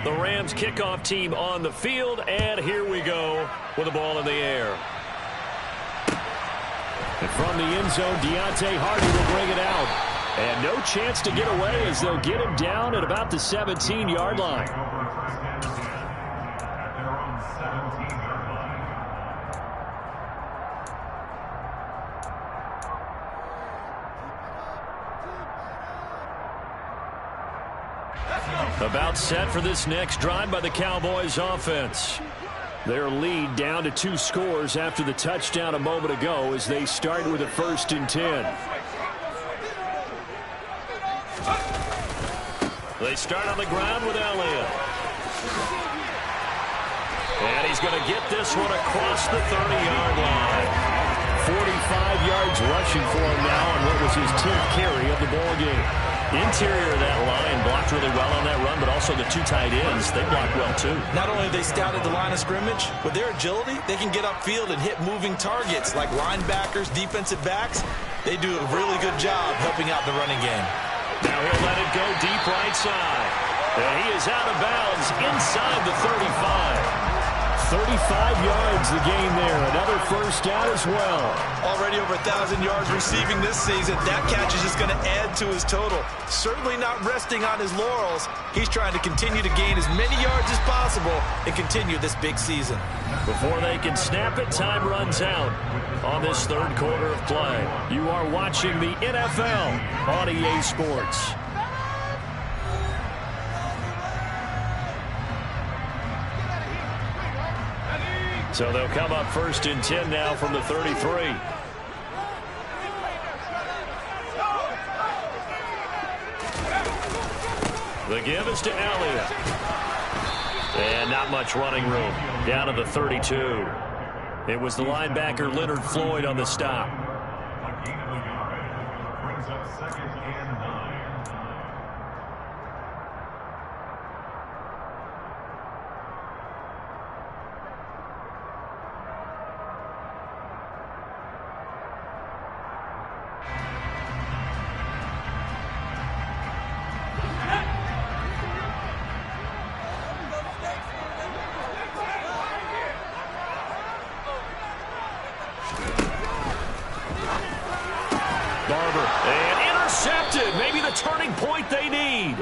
The Rams kickoff team on the field, and here we go with the ball in the air. And from the end zone, Deontay Hardy will bring it out. And no chance to get away as they'll get him down at about the 17-yard line. About set for this next drive by the Cowboys offense. Their lead down to 2 scores after the touchdown a moment ago as they start with a 1st and 10. They start on the ground with Elliott. And he's going to get this one across the 30-yard line. 45 yards rushing for him now on what was his 10th carry of the ball game. Interior of that line blocked really well on that run, but also the 2 tight ends, they blocked well too. Not only have they scouted the line of scrimmage, with their agility, they can get upfield and hit moving targets like linebackers, defensive backs. They do a really good job helping out the running game. Now he'll let it go deep right side. And he is out of bounds inside the 35. 35 yards the gain there. Another first down as well. Already over 1,000 yards receiving this season. That catch is just going to add to his total. Certainly not resting on his laurels. He's trying to continue to gain as many yards as possible and continue this big season. Before they can snap it, time runs out on this 3rd quarter of play. You are watching the NFL on EA Sports. So they'll come up 1st and 10 now from the 33. The give is to Elliott. And not much running room. Down to the 32. It was the linebacker Leonard Floyd on the stop. Brings up 2nd and 9. they need.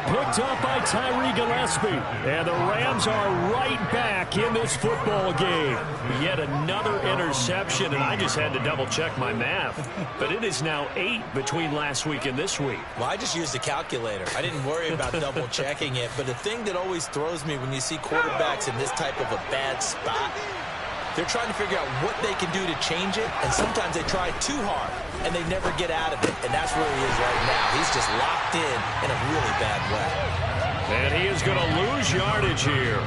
Picked up by Tyree Gillespie. And the Rams are right back in this football game. Yet another interception, and I just had to double-check my math. But it is now 8 between last week and this week. Well, I just used a calculator. I didn't worry about double-checking it. But the thing that always throws me when you see quarterbacks in this type of a bad spot, they're trying to figure out what they can do to change it, and sometimes they try too hard, and they never get out of it. And that's where he is right now. He's just locked in a really bad way. And he is going to lose yardage here.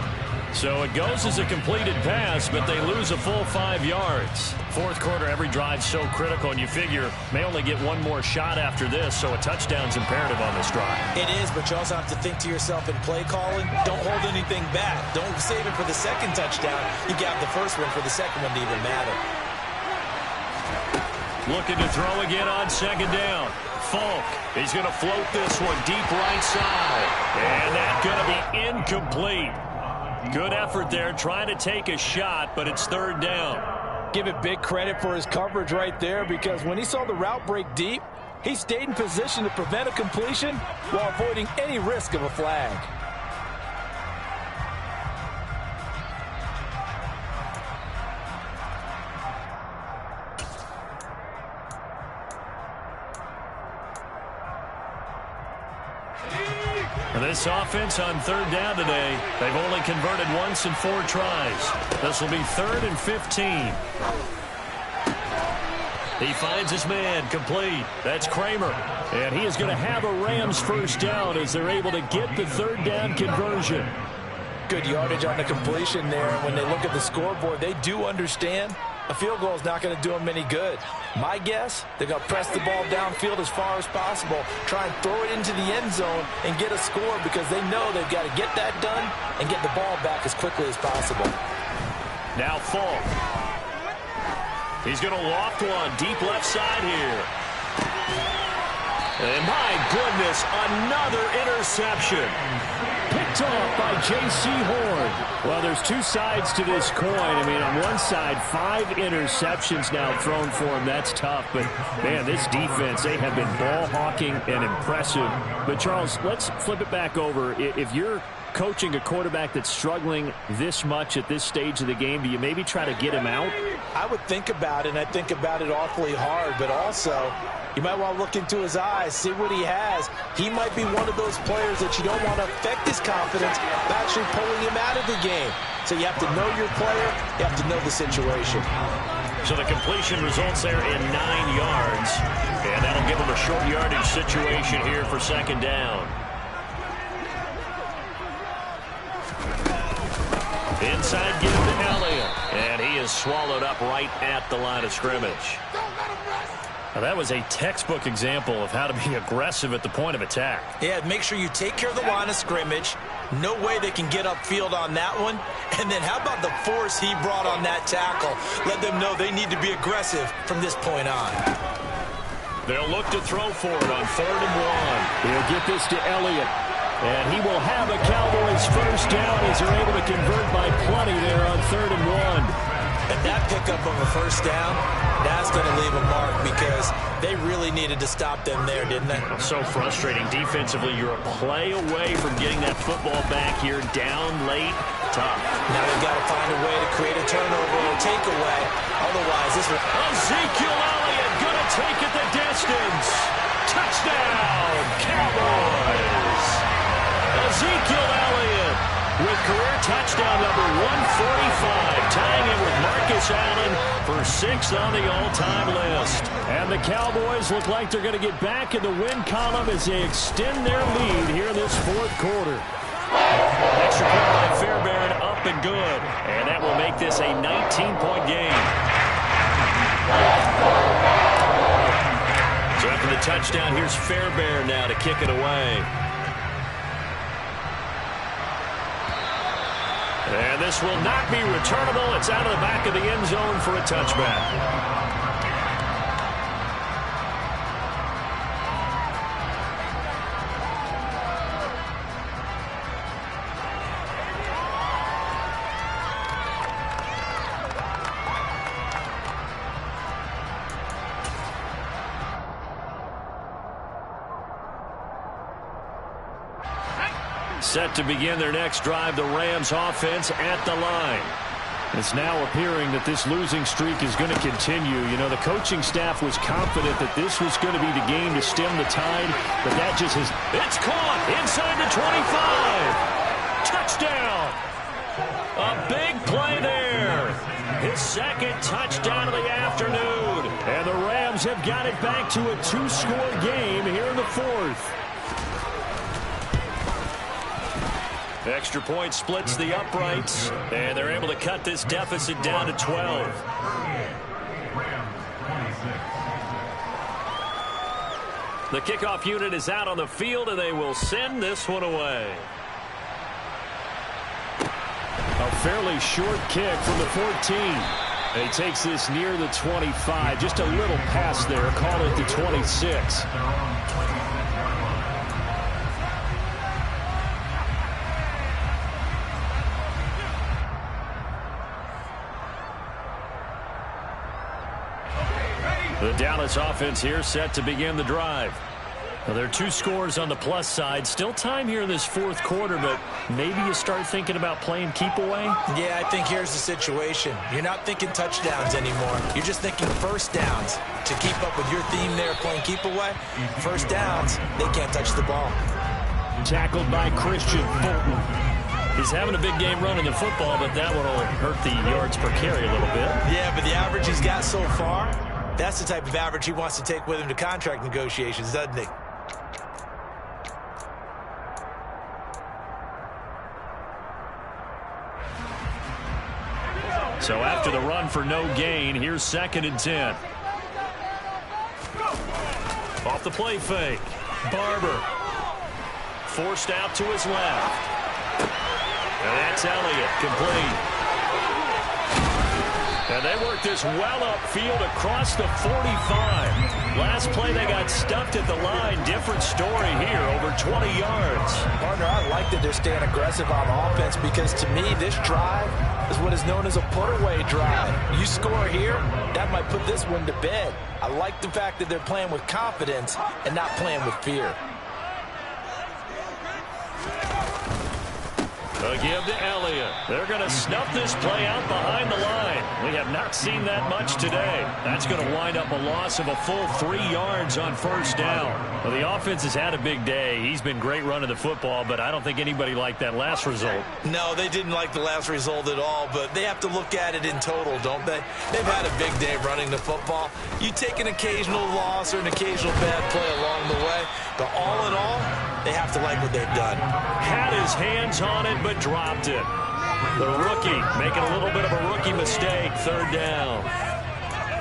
So it goes as a completed pass, but they lose a full 5 yards. Fourth quarter, every drive so critical, and you figure may only get one more shot after this, so a touchdown's imperative on this drive. It is, but you also have to think to yourself in play calling, don't hold anything back. Don't save it for the second touchdown. You got the first one for the second one to even matter. Looking to throw again on second down. Falk, he's going to float this one deep right side. And that's going to be incomplete. Good effort there, trying to take a shot, but it's third down. Give it big credit for his coverage right there, because when he saw the route break deep, he stayed in position to prevent a completion while avoiding any risk of a flag. This offense on third down today, they've only converted once in 4 tries. This will be 3rd and 15. He finds his man, complete. That's Kramer. And he is going to have a Rams first down as they're able to get the third down conversion. Good yardage on the completion there. When they look at the scoreboard, they do understand a field goal is not going to do them any good. My guess, they're going to press the ball downfield as far as possible, try and throw it into the end zone and get a score, because they know they've got to get that done and get the ball back as quickly as possible. Now Falk. He's going to loft one deep left side here. And my goodness, another interception. Picked off by J.C. Horn. Well, there's 2 sides to this coin. I mean, on one side, 5 interceptions now thrown for him. That's tough. But, man, this defense, they have been ball hawking and impressive. But, Charles, let's flip it back over. If you're coaching a quarterback that's struggling this much at this stage of the game, do you maybe try to get him out? I would think about it, and I think about it awfully hard. But also, you might want to look into his eyes, see what he has. He might be one of those players that you don't want to affect his confidence by actually pulling him out of the game. So you have to know your player. You have to know the situation. So the completion results there in 9 yards. And that'll give him a short yardage situation here for second down. Inside give to Elliott. And he is swallowed up right at the line of scrimmage. Now, that was a textbook example of how to be aggressive at the point of attack. Yeah, make sure you take care of the line of scrimmage. No way they can get upfield on that one. And then how about the force he brought on that tackle? Let them know they need to be aggressive from this point on. They'll look to throw for it on 3rd and 1. He'll get this to Elliott. And he will have a Cowboys first down as they're able to convert by plenty there on 3rd and 1. And that pickup of a first down, that's going to leave a mark, because they really needed to stop them there, didn't they? So frustrating. Defensively, you're a play away from getting that football back here, down late, tough. Now they've got to find a way to create a turnover or takeaway. Otherwise, this will... Ezekiel Elliott going to take it the distance. Touchdown, Cowboys. Ezekiel Elliott with career touchdown number 145, tying it with Marcus Allen for 6th on the all-time list. And the Cowboys look like they're going to get back in the win column as they extend their lead here in this 4th quarter. Extra point by Fairbairn, up and good. And that will make this a 19-point game. So after the touchdown, here's Fairbairn now to kick it away. And this will not be returnable. It's out of the back of the end zone for a touchback. Set to begin their next drive, the Rams offense at the line. It's now appearing that this losing streak is going to continue. You know, the coaching staff was confident that this was going to be the game to stem the tide, but that just has... It's caught inside the 25. Touchdown. A big play there. His second touchdown of the afternoon. And the Rams have got it back to a 2-score game here in the fourth. Extra point splits the uprights, and they're able to cut this deficit down to 12. The kickoff unit is out on the field, and they will send this one away. A fairly short kick from the 14. He takes this near the 25. Just a little pass there. Call it the 26. The Dallas offense here set to begin the drive. Well, there are 2 scores on the plus side. Still time here in this fourth quarter, but maybe you start thinking about playing keep away? Yeah, I think here's the situation. You're not thinking touchdowns anymore. You're just thinking first downs. To keep up with your theme there, playing keep away, first downs, they can't touch the ball. Tackled by Christian Fulton. He's having a big game running the football, but that one will hurt the yards per carry a little bit. Yeah, but the average he's got so far, that's the type of average he wants to take with him to contract negotiations, doesn't he? So after the run for no gain, here's 2nd and 10. Off the play fake. Barber. Forced out to his left. And that's Elliott, complete. And they work this well upfield across the 45. Last play, they got stuffed at the line. Different story here, over 20 yards. Partner, I like that they're staying aggressive on offense because, to me, this drive is what is known as a put-away drive. You score here, that might put this one to bed. I like the fact that they're playing with confidence and not playing with fear. A give to Elliott. They're going to snuff this play out behind the line. We have not seen that much today. That's going to wind up a loss of a full 3 yards on first down. Well, the offense has had a big day. He's been great running the football, but I don't think anybody liked that last result. No, they didn't like the last result at all, but they have to look at it in total, don't they? They've had a big day running the football. You take an occasional loss or an occasional bad play along the way, but all in all, they have to like what they've done. Had his hands on it, but dropped it. The rookie making a little bit of a rookie mistake, 3rd down.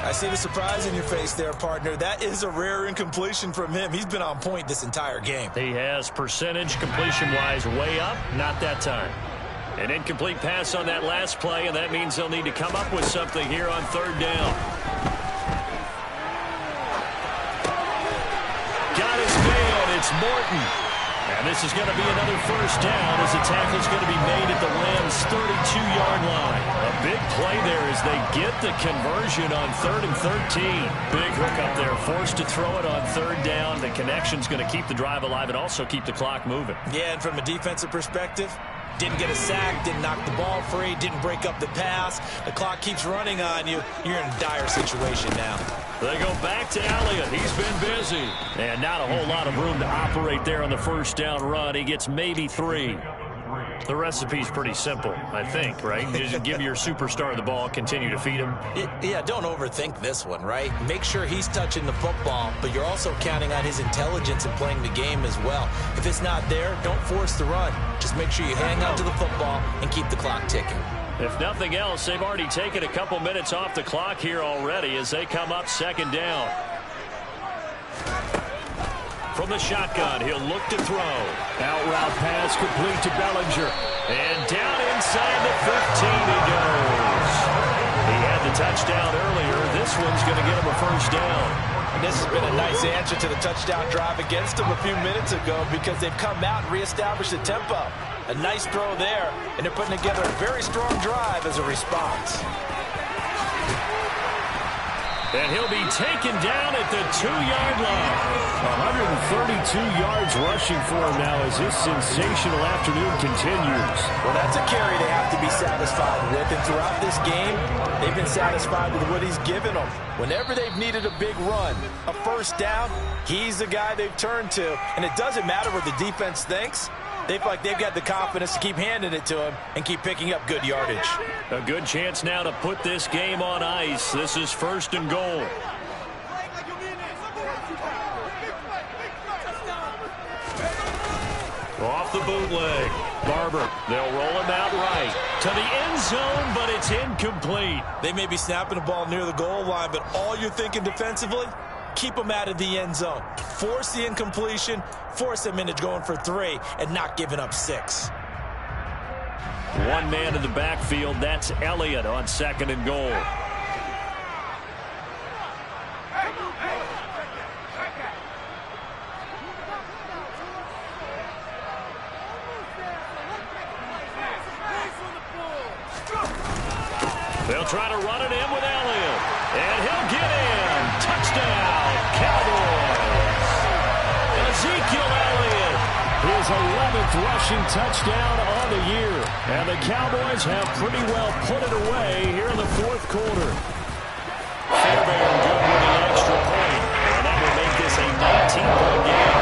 I see the surprise in your face there, partner. That is a rare incompletion from him. He's been on point this entire game. He has percentage completion-wise way up, not that time. An incomplete pass on that last play, and that means they'll need to come up with something here on 3rd down. Got his man, it's Morton. And this is going to be another first down as the tackle is going to be made at the Rams' 32-yard line. A big play there as they get the conversion on 3rd and 13. Big hook up there, forced to throw it on 3rd down. The connection's going to keep the drive alive and also keep the clock moving. Yeah, and from a defensive perspective, didn't get a sack, didn't knock the ball free, didn't break up the pass. The clock keeps running on you. You're in a dire situation now. They go back to Elliott. He's been busy. And not a whole lot of room to operate there on the first down run. He gets maybe 3. The recipe's pretty simple, I think, right? Just give your superstar the ball, continue to feed him. Yeah, don't overthink this one, right? Make sure he's touching the football, but you're also counting on his intelligence in playing the game as well. If it's not there, don't force the run. Just make sure you hang on to the football and keep the clock ticking. If nothing else, they've already taken a couple minutes off the clock here already as they come up 2nd down. From the shotgun, he'll look to throw. Out route pass complete to Bellinger. And down inside the 15 he goes. He had the touchdown earlier. This one's going to get him a first down. And this has been a nice answer to the touchdown drive against them a few minutes ago because they've come out and reestablished the tempo. A nice throw there, and they're putting together a very strong drive as a response. And he'll be taken down at the 2-yard line. 132 yards rushing for him now as this sensational afternoon continues. Well, that's a carry they have to be satisfied with. And throughout this game, they've been satisfied with what he's given them. Whenever they've needed a big run, a first down, he's the guy they've turned to. And it doesn't matter what the defense thinks. They feel like they've got the confidence to keep handing it to him and keep picking up good yardage. A good chance now to put this game on ice. This is 1st and goal. Off the bootleg. Barber, they'll roll him out right. To the end zone, but it's incomplete. They may be snapping the ball near the goal line, but all you're thinking defensively, keep them out of the end zone. Force the incompletion, force them into going for 3, and not giving up 6. One man in the backfield, that's Elliott on 2nd and goal. They'll try to run it in with Elliott. And he'll get in. Touchdown, Cowboys. Ezekiel Elliott. His 11th rushing touchdown on the year. And the Cowboys have pretty well put it away here in the 4th quarter. Fairbairn good with the extra point. And that will make this a 19-point game.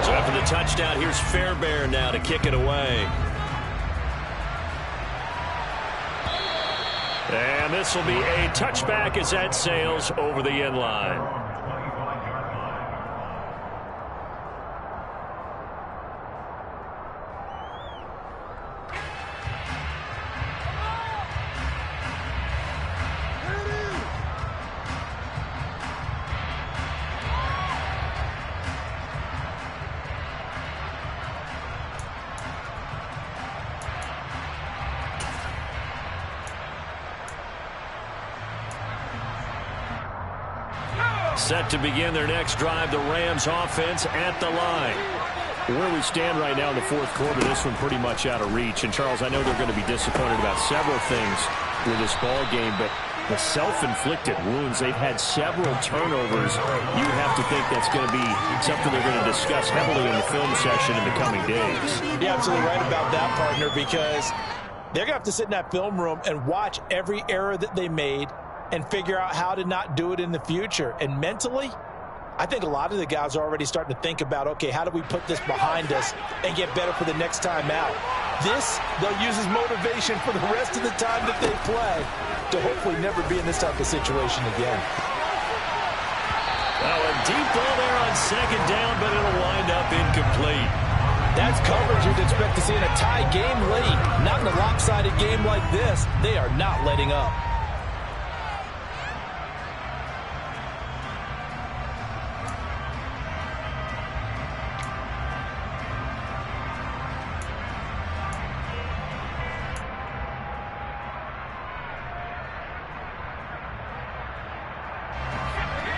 So after the touchdown, here's Fairbairn now to kick it away. And this will be a touchback as that sails over the end line. Set to begin their next drive, the Rams offense at the line. Where we stand right now in the 4th quarter, this one pretty much out of reach. And, Charles, I know they're going to be disappointed about several things with this ball game, but the self-inflicted wounds, they've had several turnovers. You have to think that's going to be something they're going to discuss heavily in the film session in the coming days. You're absolutely right about that, partner, because they're going to have to sit in that film room and watch every error that they made and figure out how to not do it in the future. And mentally, I think a lot of the guys are already starting to think about, okay, how do we put this behind us and get better for the next time out? This, they'll use as motivation for the rest of the time that they play to hopefully never be in this type of situation again. Well, a deep ball there on 2nd down, but it'll wind up incomplete. That's coverage you'd expect to see in a tie game late. Not in a lopsided game like this. They are not letting up.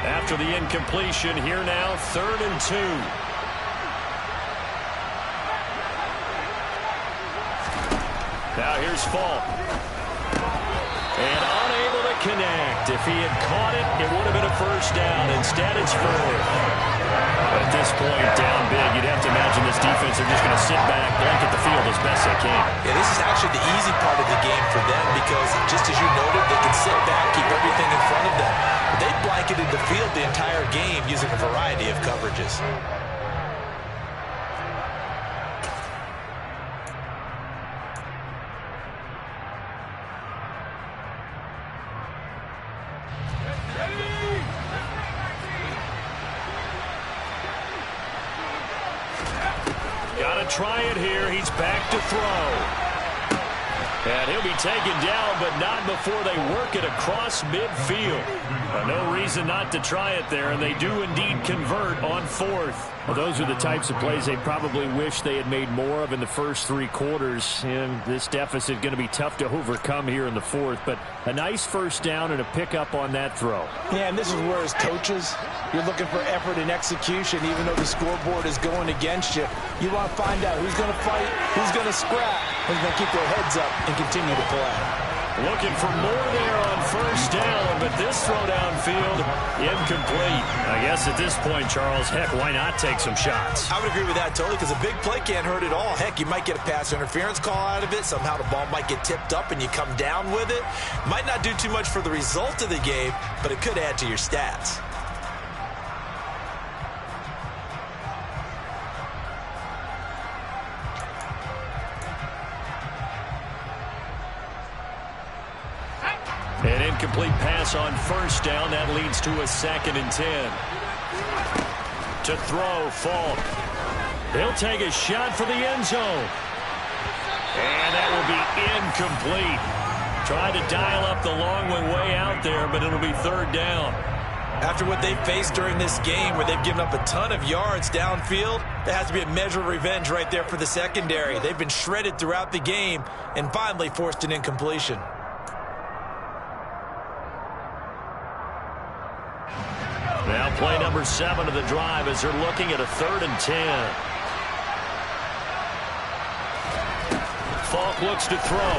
After the incompletion, here now, 3rd and 2. Now here's Falk. And unable to connect. If he had caught it, it would have been a first down. Instead, it's 4th. At this point, down big, you'd have to imagine this defense are just going to sit back, blanket the field as best they can. Yeah, this is actually the easy part of the game for them because, just as you noted, they can sit back, keep everything in front of them. But they blanketed the field the entire game using a variety of coverages. Try it here. He's back to throw. And he'll be taken down, but not before they work it across midfield. No reason not to try it there, and they do indeed convert on 4th. Well, those are the types of plays they probably wish they had made more of in the first 3 quarters. And this deficit going to be tough to overcome here in the 4th. But a nice first down and a pickup on that throw. Yeah, and this is where, as coaches, you're looking for effort and execution, even though the scoreboard is going against you. You want to find out who's going to fight, who's going to scrap, who's going to keep their heads up and continue to play. Looking for more there on first down, but this throw downfield, incomplete. I guess at this point, Charles, heck, why not take some shots? I would agree with that totally, because a big play can't hurt at all. Heck, you might get a pass interference call out of it. Somehow the ball might get tipped up and you come down with it. Might not do too much for the result of the game, but it could add to your stats. An incomplete pass on first down. That leads to a 2nd and 10. To throw, Falk. He'll take a shot for the end zone. And that will be incomplete. Tried to dial up the long way out there, but it'll be 3rd down. After what they've faced during this game, where they've given up a ton of yards downfield, there has to be a measure of revenge right there for the secondary. They've been shredded throughout the game and finally forced an incompletion. Now play number 7 of the drive as they're looking at a 3rd and 10. Falk looks to throw.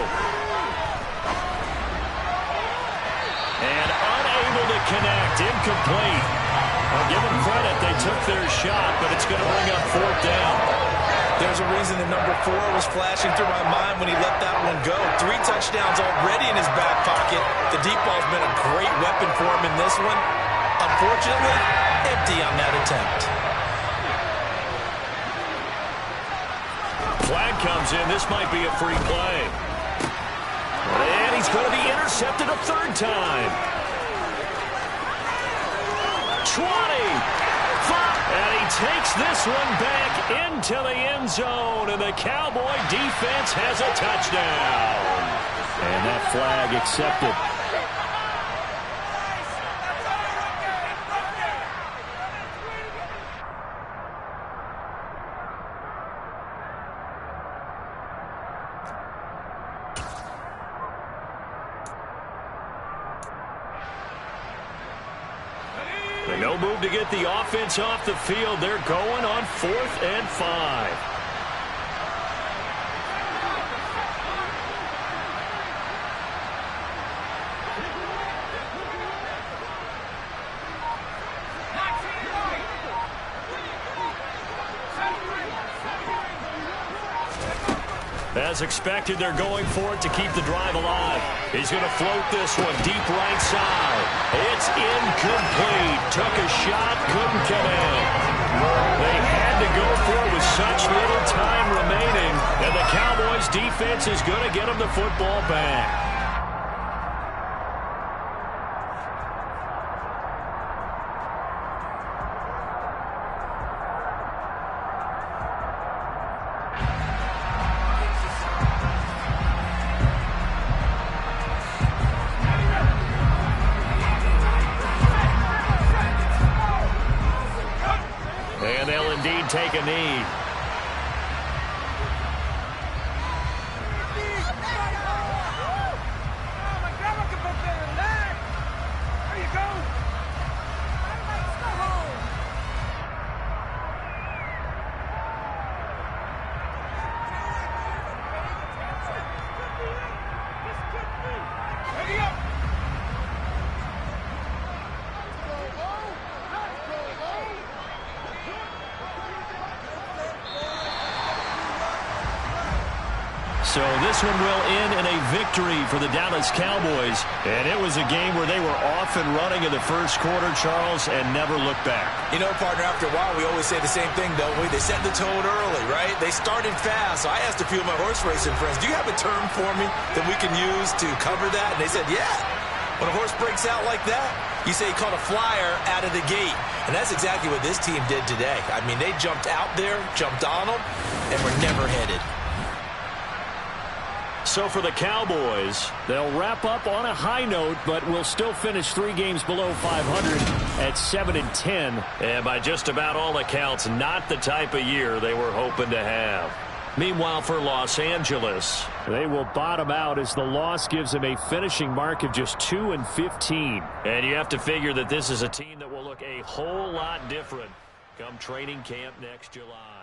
And unable to connect. Incomplete. I'll give them credit. They took their shot, but it's going to bring up 4th down. There's a reason that number 4 was flashing through my mind when he let that one go. 3 touchdowns already in his back pocket. The deep ball's been a great weapon for him in this one. Unfortunately, empty on that attempt. Flag comes in. This might be a free play. And he's going to be intercepted a 3rd time. 20. And he takes this one back into the end zone. And the Cowboy defense has a touchdown. And that flag accepted. No move to get the offense off the field. They're going on 4th and 5. As expected, they're going for it to keep the drive alive. He's going to float this one deep right side. It's incomplete. Took a shot, couldn't connect. They had to go for it with such little time remaining, and the Cowboys defense is going to get them the football back. And they'll indeed take a knee. So this one will end in a victory for the Dallas Cowboys. And it was a game where they were off and running in the first quarter, Charles, and never looked back. You know, partner, after a while, we always say the same thing, don't we? They set the tone early, right? They started fast. So I asked a few of my horse racing friends, do you have a term for me that we can use to cover that? And they said, yeah. When a horse breaks out like that, you say he caught a flyer out of the gate. And that's exactly what this team did today. I mean, they jumped out there, jumped on them, and were never headed. So for the Cowboys, they'll wrap up on a high note, but will still finish 3 games below 500 at 7-10. And by just about all accounts, not the type of year they were hoping to have. Meanwhile, for Los Angeles, they will bottom out as the loss gives them a finishing mark of just 2-15. And you have to figure that this is a team that will look a whole lot different come training camp next July.